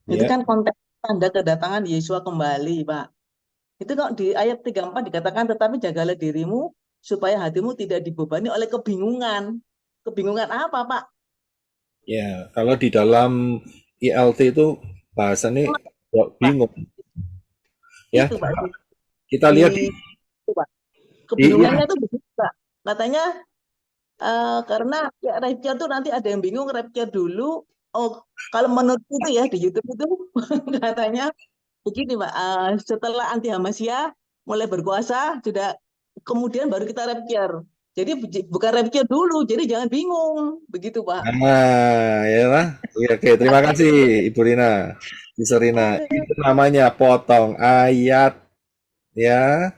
Itu kan konteks tanda kedatangan Yesus kembali, Pak. Itu kok di ayat 34 dikatakan, tetapi jagalah dirimu supaya hatimu tidak dibebani oleh kebingungan. Kebingungan apa, Pak? Ya, kalau di dalam ILT itu bahasanya bingung. Ya, kita lihat Kebingungannya itu begitu, Pak. katanya karena ya rapture tuh nanti ada yang bingung rapture dulu. Oh, kalau menurut itu ya di YouTube itu katanya begini, Pak. Setelah anti Hamasya mulai berkuasa, sudah kemudian baru kita rapture. Jadi bukan rapture dulu, jadi jangan bingung, begitu Pak. Nah, ya lah. Oke, terima kasih Ibu Rina, Ibu Rina. Itu namanya potong ayat, ya.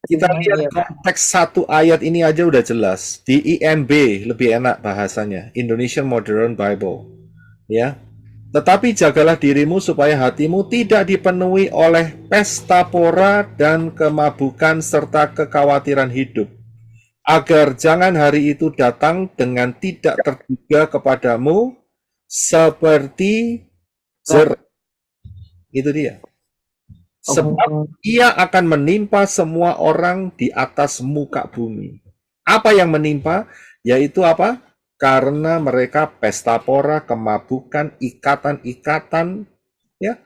Kita lihat konteks satu ayat ini aja udah jelas. Di IMB lebih enak bahasanya, Indonesian Modern Bible, ya. Tetapi jagalah dirimu supaya hatimu tidak dipenuhi oleh pesta pora dan kemabukan serta kekhawatiran hidup, agar jangan hari itu datang dengan tidak terduga kepadamu seperti jerah. Itu dia. Sebab ia akan menimpa semua orang di atas muka bumi. Apa yang menimpa? Yaitu apa? Karena mereka pesta pora, kemabukan, ikatan-ikatan, ya.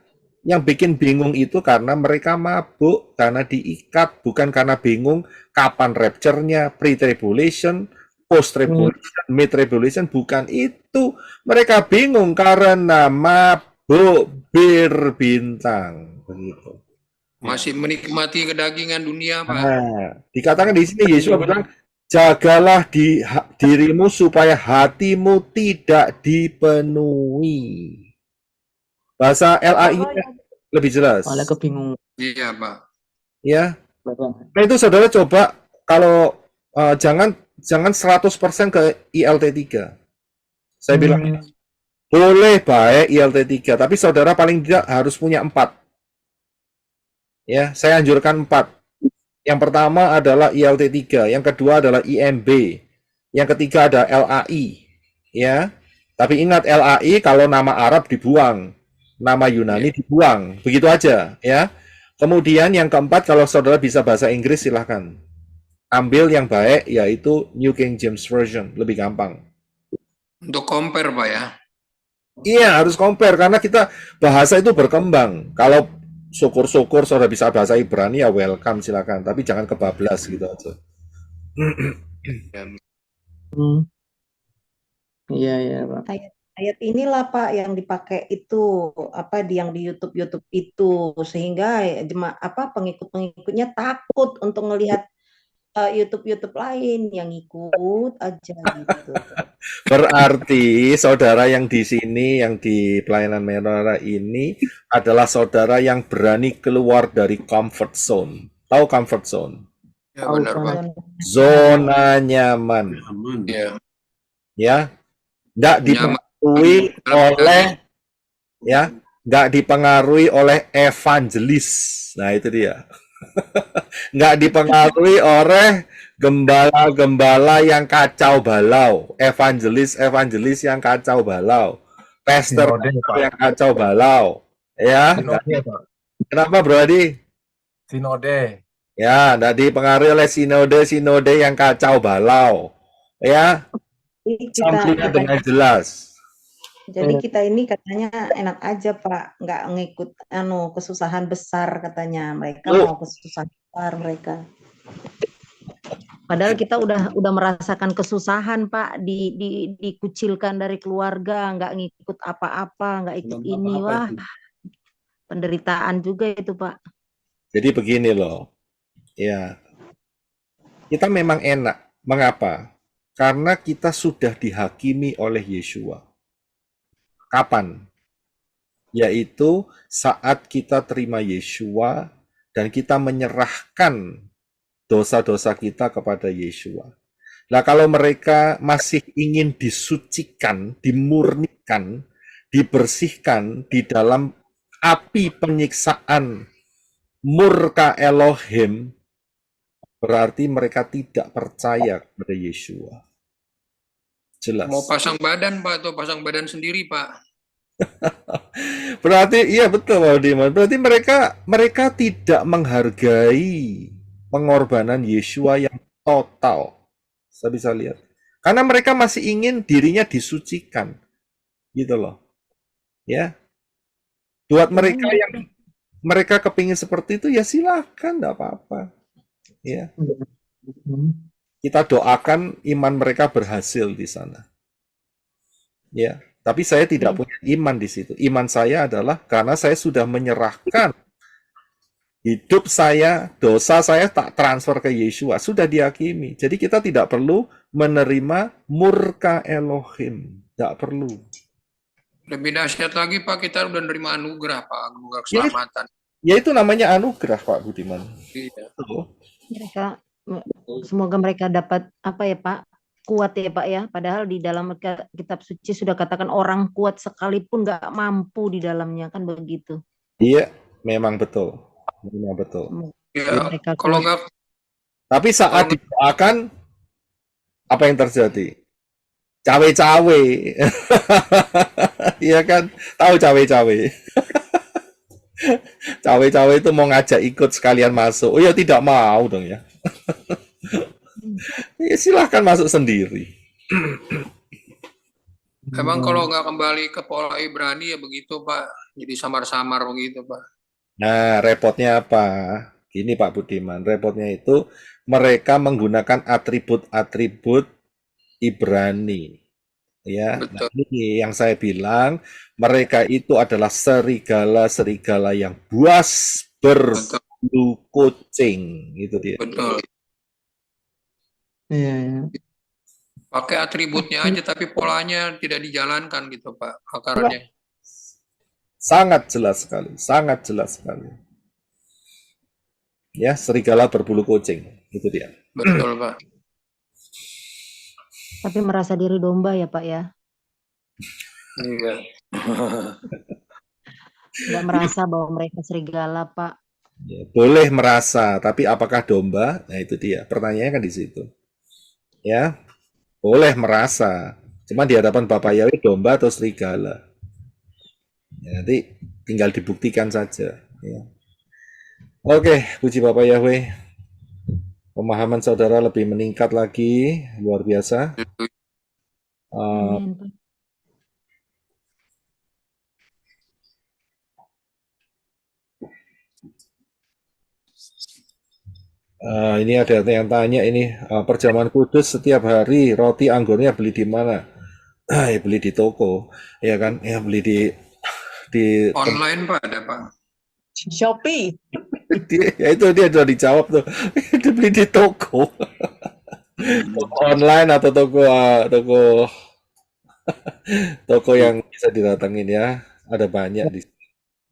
Yang bikin bingung itu karena mereka mabuk, karena diikat, bukan karena bingung kapan rapture-nya, pre-tribulation, post-tribulation, mid-tribulation, bukan itu. Mereka bingung karena mabuk bir bintang, begitu. Masih menikmati kedagingan dunia, Pak. Nah, dikatakan di sini Yesus bilang, jagalah dirimu supaya hatimu tidak dipenuhi. Bahasa LAI lebih jelas. Malah kebingungan. Iya, Pak. Ya. Nah, itu saudara coba kalau jangan 100% ke ILT3. Saya bilang boleh baik ILT3, tapi saudara paling tidak harus punya 4. Ya, saya anjurkan 4. Yang pertama adalah ILT3, yang kedua adalah IMB, yang ketiga ada LAI, ya. Tapi ingat LAI kalau nama Arab dibuang, nama Yunani dibuang, begitu aja, ya. Kemudian yang keempat kalau saudara bisa bahasa Inggris silahkan. Ambil yang baik yaitu New King James Version, lebih gampang. Untuk compare, Pak ya. Iya, harus compare karena kita bahasa itu berkembang. Kalau syukur-syukur saudara bisa bahasa Ibrani ya welcome silakan, tapi jangan kebablas gitu aja. Iya ya Pak. Ayat inilah Pak yang dipakai itu apa yang di YouTube itu sehingga pengikut-pengikutnya takut untuk melihat YouTube lain yang ikut aja gitu. Berarti saudara yang di sini, yang di pelayanan menora ini adalah saudara yang berani keluar dari comfort zone. Tahu comfort zone? Ya benar, Pak. Zona nyaman. Ya. Ya, nggak dipengaruhi oleh, ya, nggak dipengaruhi oleh evangelis. Nah itu dia. Nggak dipengaruhi oleh gembala-gembala yang kacau balau, evangelis yang kacau balau, pastor yang kacau balau, ya. Kenapa Bro Adi? Sinode. Ya, nggak dipengaruhi oleh sinode yang kacau balau, ya. Sampainya dengan jelas. Jadi kita ini katanya enak aja Pak, nggak ngikut kesusahan besar katanya. Mereka mau kesusahan besar mereka. Padahal kita udah merasakan kesusahan Pak, dikucilkan dari keluarga, nggak ngikut apa-apa, nggak ikut ini, wah penderitaan juga itu Pak. Jadi begini loh, ya kita memang enak. Mengapa? Karena kita sudah dihakimi oleh Yeshua. Kapan? Yaitu saat kita terima Yeshua dan kita menyerahkan dosa-dosa kita kepada Yeshua. Nah, kalau mereka masih ingin disucikan, dimurnikan, dibersihkan di dalam api penyiksaan murka Elohim, berarti mereka tidak percaya kepada Yeshua. Jelas. Mau pasang badan, Pak, atau pasang badan sendiri, Pak? Berarti iya betul Pak Diman. Berarti mereka tidak menghargai pengorbanan Yeshua yang total. Saya bisa lihat. Karena mereka masih ingin dirinya disucikan. Gitu loh. Ya. Buat mereka yang mereka kepingin seperti itu ya silahkan, enggak apa-apa. Ya. kita doakan iman mereka berhasil di sana. Ya, tapi saya tidak punya iman di situ. Iman saya adalah karena saya sudah menyerahkan hidup saya, dosa saya tak transfer ke Yeshua, sudah dihakimi. Jadi kita tidak perlu menerima murka Elohim, tidak perlu. Lebih dahsyat lagi Pak, kita udah nerima anugerah Pak, anugerah Ya, keselamatan. ya itu namanya anugerah Pak Budiman. Iya. Mereka semoga mereka dapat apa ya Pak, kuat ya Pak ya. Padahal di dalam kitab suci sudah katakan orang kuat sekalipun nggak mampu di dalamnya, kan begitu. Iya, memang betul. Memang betul. Ya, Mereka kalau kuat. nggak Tapi saat didoakan, apa yang terjadi? Cawe-cawe. Iya kan? Tahu cawe-cawe. Cawe-cawe itu mau ngajak ikut sekalian masuk. Oh ya tidak mau dong ya. Ya silahkan masuk sendiri. emang kalau nggak kembali ke pola Ibrani ya begitu Pak, jadi samar-samar begitu Pak. Nah, repotnya apa? Gini Pak Budiman, repotnya itu mereka menggunakan atribut-atribut Ibrani. Ya, nah ini yang saya bilang, mereka itu adalah serigala-serigala yang buas berbulu kucing, gitu dia. Betul. Iya. Pakai atributnya aja tapi polanya tidak dijalankan gitu Pak, akarnya. Sangat jelas sekali, sangat jelas sekali. Ya, serigala berbulu kucing, itu dia. Betul Pak. Tapi merasa diri domba ya Pak ya. Iya. Nggak merasa bahwa mereka serigala Pak. Ya, boleh merasa, tapi apakah domba? Nah itu dia, pertanyaannya kan di situ. Ya, boleh merasa, cuma di hadapan Bapak Yahweh domba atau serigala. Ya, nanti tinggal dibuktikan saja. Ya. Oke, puji Bapak Yahweh. Pemahaman saudara lebih meningkat lagi, luar biasa. Ini ada yang tanya ini, perjamuan kudus setiap hari, roti anggurnya beli di mana? Ya beli di toko, ya kan? Ya beli di Online Pak ada Pak. Shopee. Ya itu dia sudah dijawab tuh. Dibeli di toko. Toko online atau toko yang bisa didatengin ya. Ada banyak di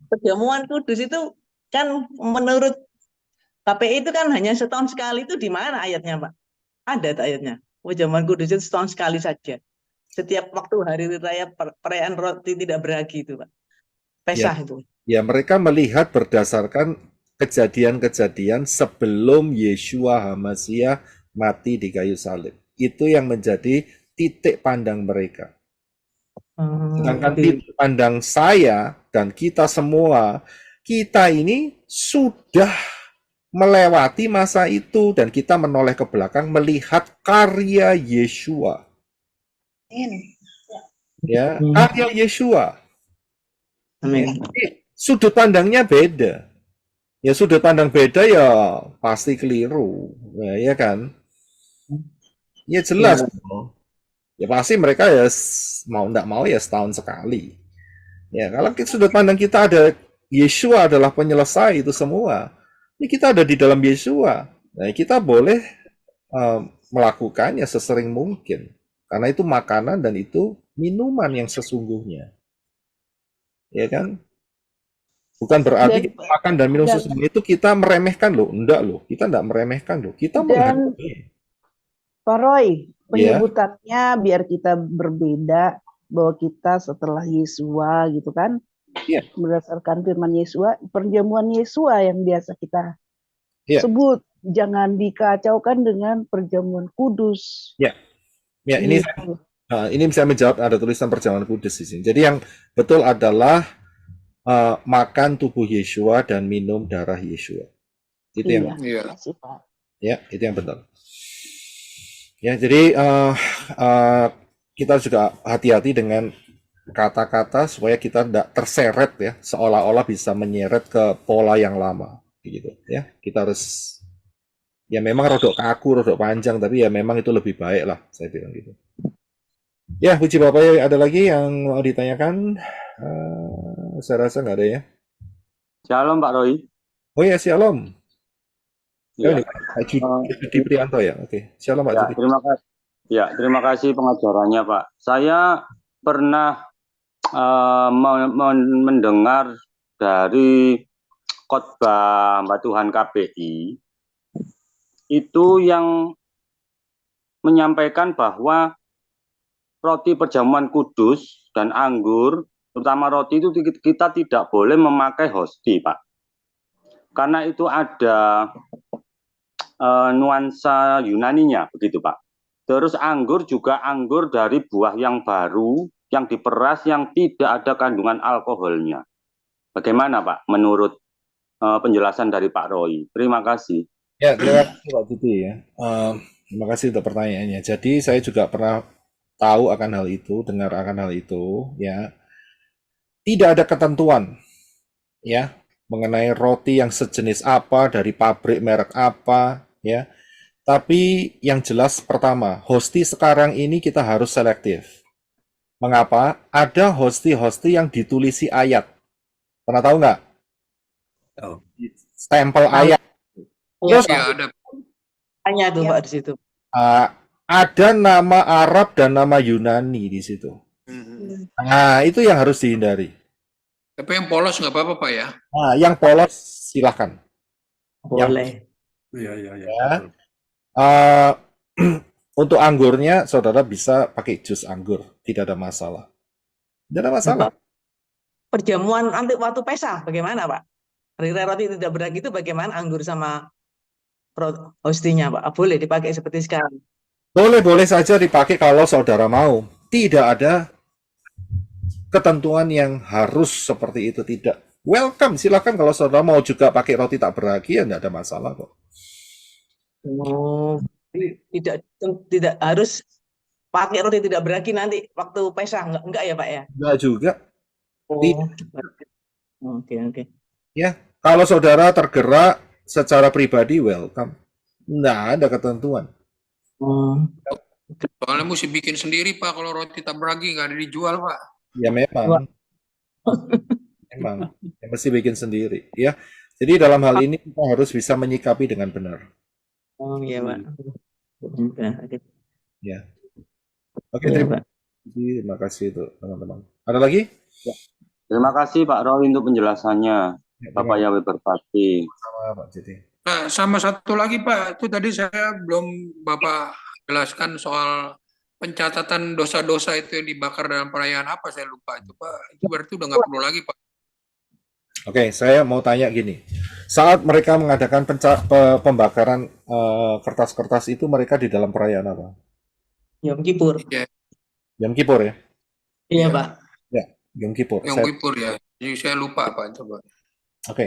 Perjamuan kudus itu kan menurut KPI itu kan hanya setahun sekali, itu di mana ayatnya Pak? Ada tak ayatnya? Perjamuan kudus itu setahun sekali saja. Setiap waktu hari raya perayaan roti tidak beragi itu Pak. Pesah ya, itu. ya mereka melihat berdasarkan kejadian-kejadian sebelum Yeshua HaMashiach mati di kayu salib. Itu yang menjadi titik pandang mereka. Sedangkan titik pandang saya dan kita semua, kita ini sudah melewati masa itu dan kita menoleh ke belakang melihat karya Yeshua. Ya, karya Yeshua. Ya, sudut pandangnya beda. Ya sudut pandang beda ya pasti keliru, ya kan? Ya jelas. Ya pasti mereka ya mau enggak mau ya setahun sekali. Ya kalau sudut pandang kita ada Yeshua adalah penyelesai itu semua. Ini kita ada di dalam Yeshua. Nah, kita boleh melakukannya sesering mungkin. Karena itu makanan dan itu minuman yang sesungguhnya. Ya kan? Bukan berarti kita makan dan minum sesungguhnya itu kita meremehkan loh. Enggak loh. Kita enggak meremehkan loh. Kita menghargai. Pak Roy, penyebutannya biar kita berbeda, bahwa kita setelah Yesua gitu kan. Berdasarkan firman Yesua, perjamuan Yesua yang biasa kita sebut, jangan dikacaukan dengan perjamuan kudus. Ya, ini bisa menjawab, ada tulisan perjamuan kudus di sini. Jadi yang betul adalah makan tubuh Yeshua dan minum darah Yeshua. Itu yang ya, itu yang betul. Ya, jadi kita juga hati-hati dengan kata-kata supaya kita tidak terseret ya, seolah-olah bisa menyeret ke pola yang lama, gitu ya. Kita harus Ya memang rodok kaku, rodok panjang, tapi ya memang itu lebih baik lah, saya bilang gitu. Ya, puji Bapak ya, ada lagi yang mau ditanyakan? Saya rasa nggak ada ya. Shalom Pak Roy. Oh ya, shalom. Ya. Ini Pak Judi Prianto ya. Oke, shalom Pak Ya, Judi. terima kasih. Ya, terima kasih pengajarannya Pak. Saya pernah mendengar dari khotbah Hamba Tuhan KPI itu yang menyampaikan bahwa roti perjamuan kudus dan anggur, terutama roti itu kita tidak boleh memakai hosti, Pak. Karena itu ada nuansa Yunaninya, begitu Pak. Terus anggur juga anggur dari buah yang baru, yang diperas, yang tidak ada kandungan alkoholnya. Bagaimana Pak menurut penjelasan dari Pak Roy? Terima kasih. Ya, terima kasih Pak Judi ya. Terima kasih untuk pertanyaannya. Jadi saya juga pernah tahu akan hal itu, dengar akan hal itu, ya. Tidak ada ketentuan, ya, mengenai roti yang sejenis apa, dari pabrik merek apa, ya. Tapi yang jelas pertama, hosti sekarang ini kita harus selektif. Mengapa? Ada hosti-hosti yang ditulisi ayat. Pernah tahu nggak? Oh. Stempel ayat. Terus Ya, ada. Tanya tuh Pak di situ. ada nama Arab dan nama Yunani di situ. Nah, itu yang harus dihindari. Tapi yang polos nggak apa-apa Pak ya. Nah, yang polos silahkan. Boleh. Iya. Ya. Untuk anggurnya, saudara bisa pakai jus anggur, tidak ada masalah. Tidak ada masalah. Perjamuan nanti waktu Pesah bagaimana Pak? Hari roti tidak berat itu bagaimana anggur sama hostinya Pak? Boleh dipakai seperti sekarang? Boleh saja dipakai kalau saudara mau. Tidak ada ketentuan yang harus seperti itu, tidak. Welcome, silakan kalau saudara mau juga pakai roti tak beragi, ya tidak ada masalah kok. Oh, tidak harus pakai roti tidak beragi nanti waktu Pesah, enggak ya Pak ya? Enggak juga. Oke. Ya, kalau saudara tergerak secara pribadi, welcome. Nah, ada ketentuan. Soalnya mesti bikin sendiri Pak, kalau roti tak beragi nggak ada dijual Pak. Ya memang. Memang. Ya, mesti bikin sendiri. Ya. Jadi dalam hal ini kita harus bisa menyikapi dengan benar. Oh iya Pak. Ya. Oke, terima kasih itu teman-teman. Ada lagi? Ya. Terima kasih Pak Roy untuk penjelasannya. Bapak Yahweh berkati. Sama Pak Jiti. Nah, sama satu lagi Pak, itu tadi saya belum Bapak jelaskan soal pencatatan dosa-dosa itu yang dibakar dalam perayaan apa, saya lupa itu Pak. Itu berarti udah nggak perlu lagi Pak. Oke, saya mau tanya gini. Saat mereka mengadakan pembakaran kertas-kertas itu, mereka di dalam perayaan apa? Yom Kippur. Yom Kippur ya? Iya Pak. Ya, Yom Kippur. Yom Kippur ya. Jadi saya lupa Pak itu Pak. Oke.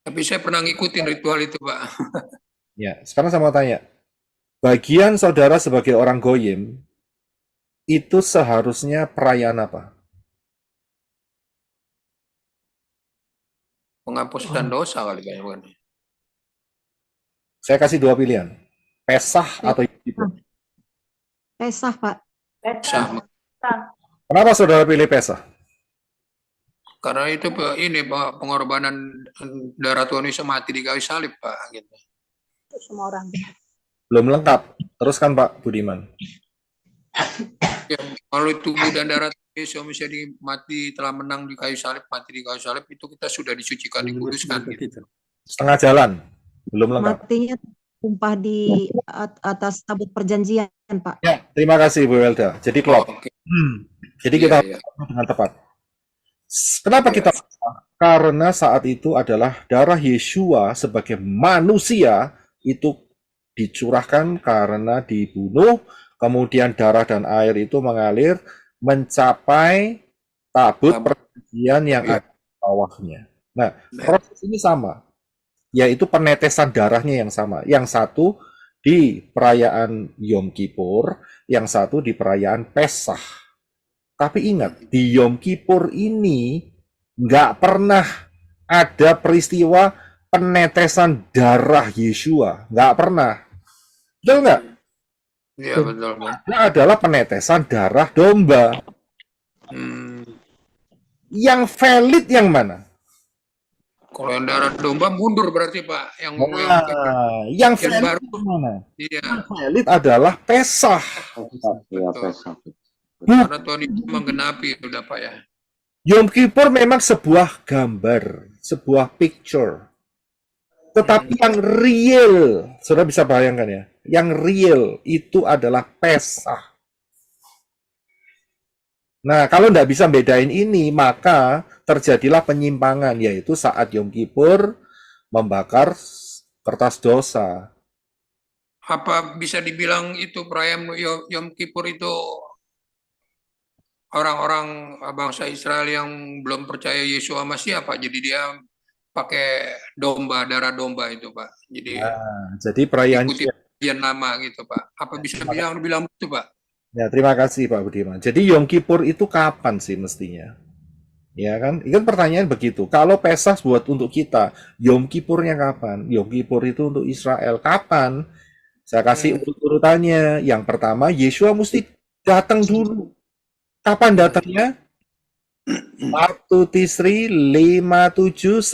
Tapi saya pernah ngikutin ritual itu Pak. Ya, sekarang saya mau tanya. Bagian saudara sebagai orang Goyim, itu seharusnya perayaan apa? Penghapuskan dosa kali kayaknya bukan. Saya kasih dua pilihan. Pesah atau Yom Kippur? Pesah, Pak. Pesah. Kenapa saudara pilih Pesah? Karena itu Pak, ini Pak, pengorbanan darah Tuhan Yesus mati di kayu salib Pak. Gitu. Semua orang. Belum lengkap. Teruskan Pak Budiman. Ya, kalau tubuh dan darah Yesus yang bisa mati telah menang di kayu salib, mati di kayu salib, itu kita sudah disucikan, dikuduskan. Gitu. Setengah jalan. Belum lengkap. Matinya tumpah di atas tabut perjanjian, Pak. Ya, terima kasih Bu Welda. Jadi klop. Jadi kita dengan tepat. Kenapa kita? Karena saat itu adalah darah Yeshua sebagai manusia itu dicurahkan karena dibunuh, kemudian darah dan air itu mengalir mencapai tabut perjanjian yang ada di bawahnya. Nah, proses ini sama, yaitu penetesan darahnya yang sama. Yang satu di perayaan Yom Kippur, yang satu di perayaan Pesah. Tapi ingat, di Yom Kippur ini nggak pernah ada peristiwa penetesan darah Yesua. Nggak pernah. Betul nggak? Iya, betul, Pak. Itu adalah penetesan darah domba. Yang valid yang mana? Kalau yang darah domba mundur berarti, Pak. Yang Yang yang valid baru. yang mana? Iya. Yang valid adalah Pesah. Ya, Pesah. Karena Tuhan itu menggenapi sudah, Pak ya. Yom Kippur memang sebuah gambar, sebuah picture. Tetapi yang real, saudara bisa bayangkan ya, yang real itu adalah Pesah. Nah, kalau tidak bisa bedain ini, maka terjadilah penyimpangan, yaitu saat Yom Kippur membakar kertas dosa. Apa bisa dibilang itu perayaan Yom Kippur itu orang-orang bangsa Israel yang belum percaya Yesua Masih, Pak? Jadi dia pakai domba, darah domba itu, Pak. Jadi Jadi perayaan ikuti perjanjian lama gitu, Pak. Apa bisa bilang itu, Pak? Ya, terima kasih Pak Budiman. Jadi Yom Kippur itu kapan sih mestinya? Ya kan? Ini kan pertanyaan begitu. Kalau Pesah buat untuk kita, Yom Kippurnya kapan? Yom Kippur itu untuk Israel kapan? Saya kasih urut-urutannya. Yang pertama, Yesua mesti datang dulu. Kapan datangnya? 1 Tisri 5790.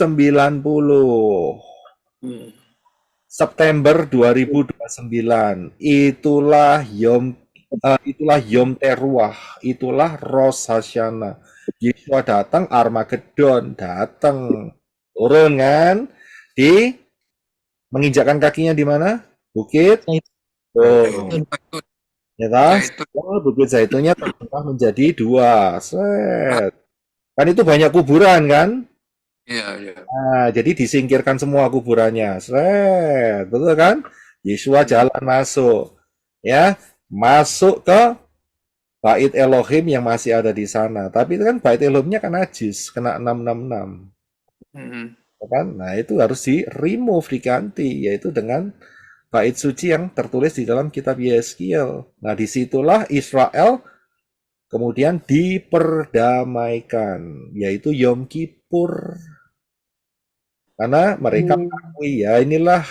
September 2029. Itulah Yom Teruah, itulah Rosh Hashanah. Yesua datang, Armageddon datang, turun kan, menginjakkan kakinya di mana? Bukit. Ya kan? Bukit Zaitunnya terbelah menjadi 2. Set. Kan itu banyak kuburan kan? Iya. Nah, jadi disingkirkan semua kuburannya. Set. Betul kan? Yesua jalan masuk. Ya. Masuk ke Bait Elohim yang masih ada di sana. Tapi itu kan Bait Elohimnya kan najis, kena 666. Kan? Nah, itu harus di-remove, diganti, yaitu dengan Bait suci yang tertulis di dalam kitab Yeskiel. Nah, disitulah Israel kemudian diperdamaikan, yaitu Yom Kippur. Karena mereka mengakui, ya inilah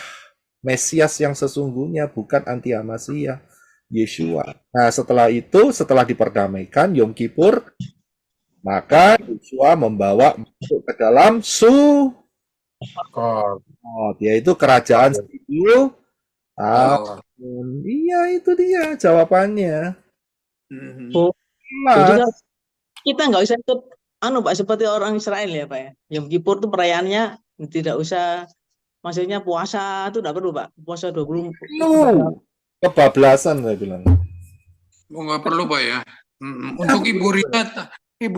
Mesias yang sesungguhnya, bukan anti-Masiah. Yesua. Nah, setelah itu, setelah diperdamaikan Yom Kippur, maka Yesua membawa masuk ke dalam Sukkot, yaitu kerajaan 1000 tahun. Iya, itu dia jawabannya. Jadi kita nggak usah ikut Pak, seperti orang Israel ya Pak ya. Yom Kippur itu perayaannya tidak usah, maksudnya puasa itu tidak perlu Pak. Puasa 20. Kebablasan saya bilang. Nggak perlu, Pak ya. Untuk Ibu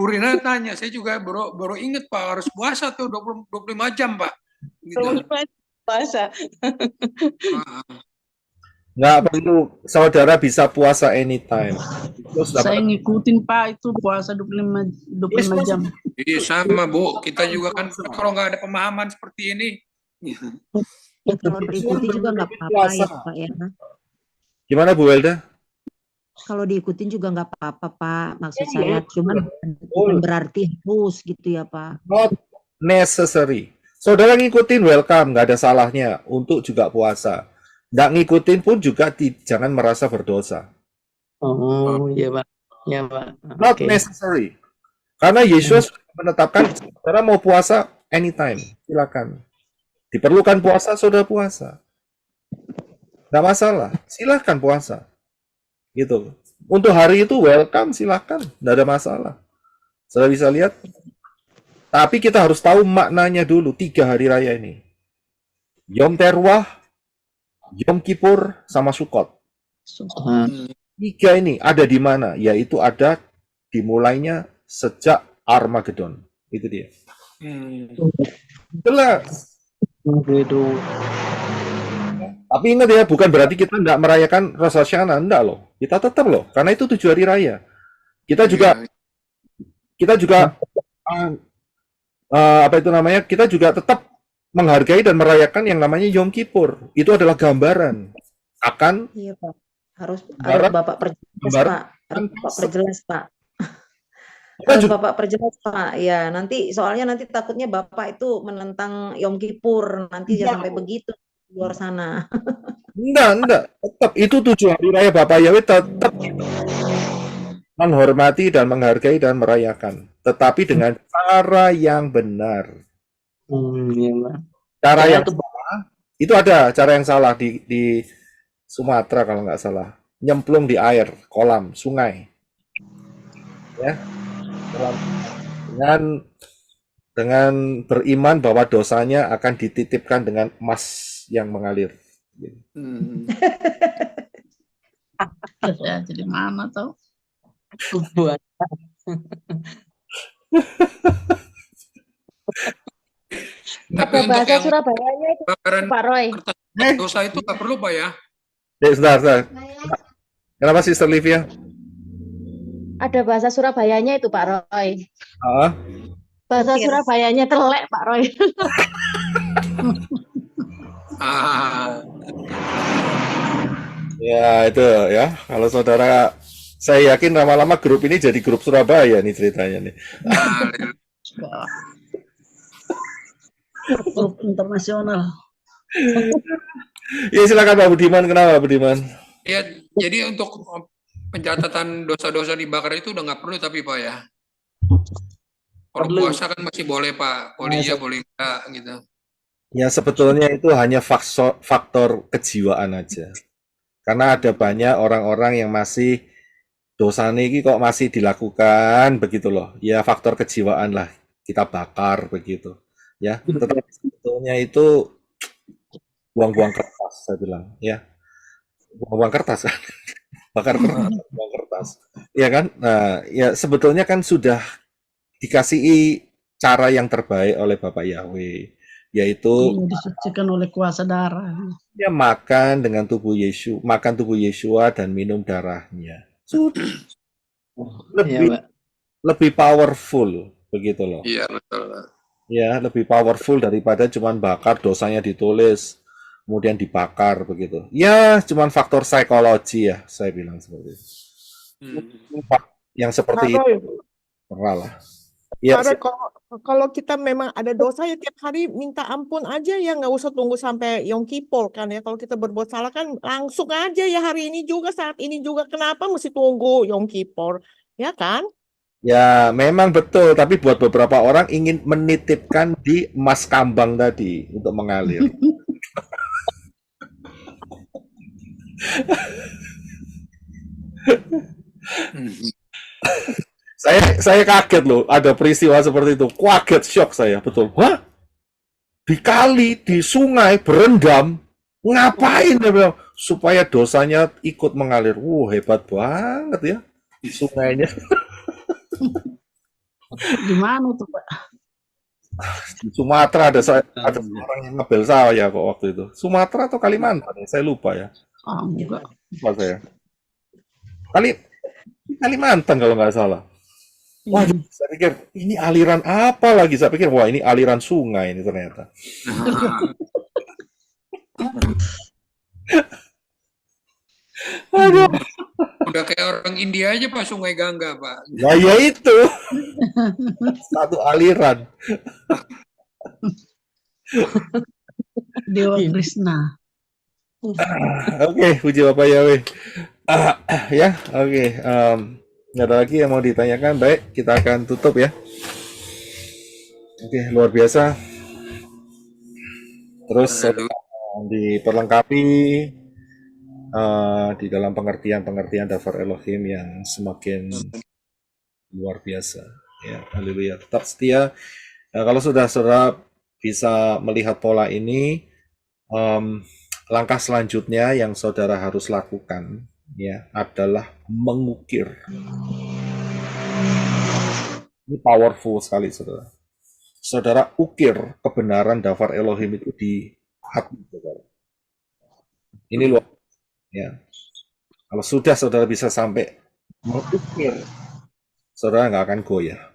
Rina tanya, saya juga baru ingat Pak, harus puasa tuh 25 jam Pak. Gitu. Puasa. Nggak perlu, saudara bisa puasa anytime. Saya ngikutin Pak, itu puasa 25 jam. Iya sama Bu, kita juga kan kalau nggak ada pemahaman seperti ini. Ya, kalau diikuti juga nggak apa-apa ya Pak ya. Gimana Bu Welda? Kalau diikutin juga nggak apa-apa Pak, maksud saya cuman bukan berarti harus gitu ya Pak. Not necessary. Saudara ngikutin welcome, nggak ada salahnya untuk juga puasa. Nggak ngikutin pun juga jangan merasa berdosa. Oh iya Pak, ya Pak. Not necessary. Karena Yesus menetapkan saudara mau puasa anytime, silakan. Diperlukan puasa, saudara puasa. Nggak masalah, silahkan puasa. Gitu. Untuk hari itu welcome, silahkan. Nggak ada masalah. Sudah bisa lihat. Tapi kita harus tahu maknanya dulu, 3 hari raya ini. Yom Teruah, Yom Kippur, sama Sukkot. 3 ini ada di mana? Yaitu ada dimulainya sejak Armageddon. Itu dia. Jelas. Tapi ingat ya, bukan berarti kita tidak merayakan Rosh Hashanah, enggak loh. Kita tetap loh, karena itu 7 hari raya. Kita juga kita juga tetap menghargai dan merayakan yang namanya Yom Kippur. Itu adalah gambaran akan. Iya Pak, harus Bapak perjelas Pak. Harus Bapak perjelas Pak. Kita Harus juga Bapak perjelas Pak. Ya, nanti soalnya nanti takutnya Bapak itu menentang Yom Kippur, nanti jangan sampai begitu di luar sana. enggak. Tetap itu 7 hari raya Bapak Yahweh tetap menghormati dan menghargai dan merayakan. Tetapi dengan cara yang benar. Iya, Pak. Cara Saya yang tuh salah, itu ada cara yang salah di Sumatera kalau nggak salah. Nyemplung di air, kolam, sungai. Ya, kolam. Dengan beriman bahwa dosanya akan dititipkan dengan emas yang mengalir. Ya, jadi mana tau? buat Tapi Ada untuk bahasa yang Surabayanya itu bakaran Pak Roy. kertas dosa itu nggak perlu Pak ya? Sebentar. Kenapa Sister Livia? Ada bahasa Surabayanya itu Pak Roy. Bahasa Kir. Surabayanya telek Pak Roy. Ya itu ya. Kalau saudara, saya yakin lama-lama grup ini jadi grup Surabaya nih ceritanya nih. Grup internasional. Ya silakan Pak Budiman, kenapa Pak Budiman? Ya, jadi untuk pencatatan dosa-dosa dibakar itu udah nggak perlu tapi Pak ya. Kalau puasa kan masih boleh Pak, boleh iya boleh enggak gitu. Ya sebetulnya itu hanya faktor kejiwaan aja. Karena ada banyak orang-orang yang masih dosa ini kok masih dilakukan begitu loh. Ya faktor kejiwaan lah, kita bakar begitu. Ya, tetapi sebetulnya itu buang-buang kertas saya bilang, ya. Buang-buang kertas. Bakar kertas, buang kertas. Ya kan? Nah, ya sebetulnya kan sudah dikasihi cara yang terbaik oleh Bapak Yahweh, yaitu disucikan oleh kuasa darah. ya makan dengan tubuh Yesus, makan tubuh Yesua dan minum darahnya. Sudah. Lebih powerful begitu loh. Iya betul. Ya, lebih powerful daripada cuman bakar dosanya ditulis kemudian dibakar begitu. Ya, cuman faktor psikologi ya, saya bilang seperti itu. Yang seperti itu pernah lah. Ya, Karena kalau kita memang ada dosa ya tiap hari minta ampun aja ya, nggak usah tunggu sampai Yom Kippur kan ya. Kalau kita berbuat salah kan langsung aja ya, hari ini juga, saat ini juga. Kenapa mesti tunggu Yom Kippur? Ya kan? ya memang betul, tapi buat beberapa orang ingin menitipkan di emas kambang tadi untuk mengalir. Saya kaget loh, ada peristiwa seperti itu. Kaget, shock saya, betul. Wah, di kali, di sungai, berendam. Ngapain? Dia bilang, supaya dosanya ikut mengalir. Hebat banget ya, sungainya. Di mana tuh Pak? Di Sumatera ada seorang yang ngebel saya kok waktu itu. Sumatera atau Kalimantan ya, saya lupa ya. Enggak. Lupa saya. Kalimantan kalau nggak salah. Wah, saya pikir ini aliran apa lagi? Saya pikir wah ini aliran sungai ini ternyata. Aduh. Udah kayak orang India aja Pak, Sungai Gangga Pak. Nah ya itu. Satu aliran. Dewa Krishna. Oke, puji Bapak Yahweh. Ya, oke. Nggak ada lagi yang mau ditanyakan. Baik, kita akan tutup ya. Oke, luar biasa. Terus diperlengkapi di dalam pengertian-pengertian Davar Elohim yang semakin luar biasa. Ya, haleluya. Tetap setia. Kalau sudah saudara bisa melihat pola ini, langkah selanjutnya yang saudara harus lakukan ya adalah mengukir. Ini powerful sekali saudara. Saudara ukir kebenaran Davar Elohim itu di hati saudara. Ini luar ya. Kalau sudah saudara bisa sampai mengukir, saudara nggak akan goyah.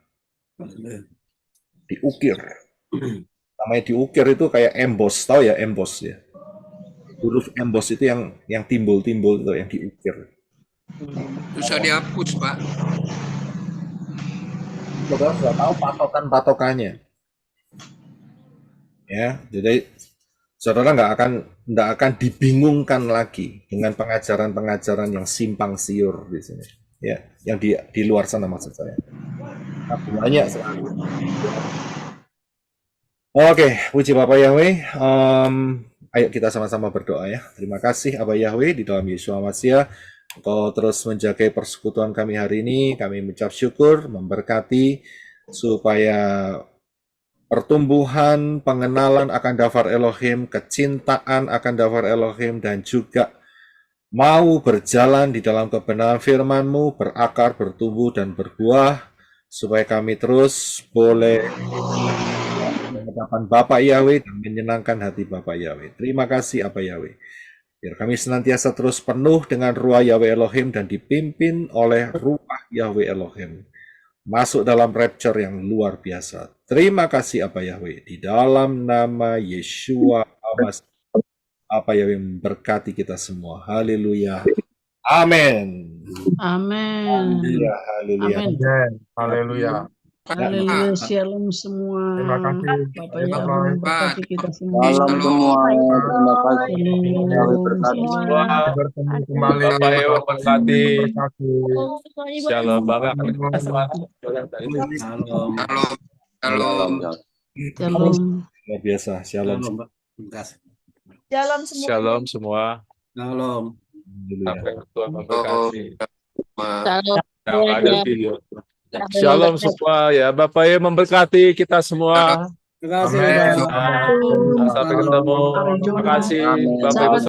Diukir. Namanya diukir itu kayak emboss, tahu ya emboss ya. Huruf emboss itu yang timbul-timbul itu yang diukir. Susah dihapus Pak. saudara sudah tahu patokan-patokannya. Ya, jadi saudara nggak akan dibingungkan lagi dengan pengajaran-pengajaran yang simpang siur di sini. Ya, yang di luar sana maksud saya. Nah, banyak sekali. Oke, puji Bapak Yahweh. Ayo kita sama-sama berdoa ya. Terima kasih Abah Yahweh di dalam Yeshua Mashiach. Engkau terus menjaga persekutuan kami hari ini. Kami mengucap syukur, memberkati supaya pertumbuhan, pengenalan akan Dafar Elohim, kecintaan akan Dafar Elohim, dan juga mau berjalan di dalam kebenaran firman-Mu, berakar, bertumbuh, dan berbuah, supaya kami terus boleh menghadapan Bapak Yahweh dan menyenangkan hati Bapak Yahweh. Terima kasih Abah Yahweh. Biar kami senantiasa terus penuh dengan ruah Yahweh Elohim dan dipimpin oleh ruah Yahweh Elohim. Masuk dalam rapture yang luar biasa. Terima kasih Abah Yahweh. Di dalam nama Yeshua Abah Yahweh memberkati kita semua. Haleluya. Amin. Amin. Haleluya. Haleluya. Amin. Haleluya. Haleluya. Shalom semua. Terima kasih. Bapak Yahweh memberkati kita semua. Salam semua. Terima kasih. Yahweh berkati. Bertemu kembali. Bapak Yahweh memberkati. Shalom Bapak. Shalom. Shalom. Shalom. Luar biasa. Shalom. Shalom, Pak. Terima kasih. Shalom semua. Shalom semua. Shalom. Sampai Tuhan memberkati. Shalom. Yang ada video. Shalom semua ya. Bapak Yahweh memberkati kita semua. Terima kasih. Amin. Pak. Sampai ketemu. Terima kasih Bapak Ibu.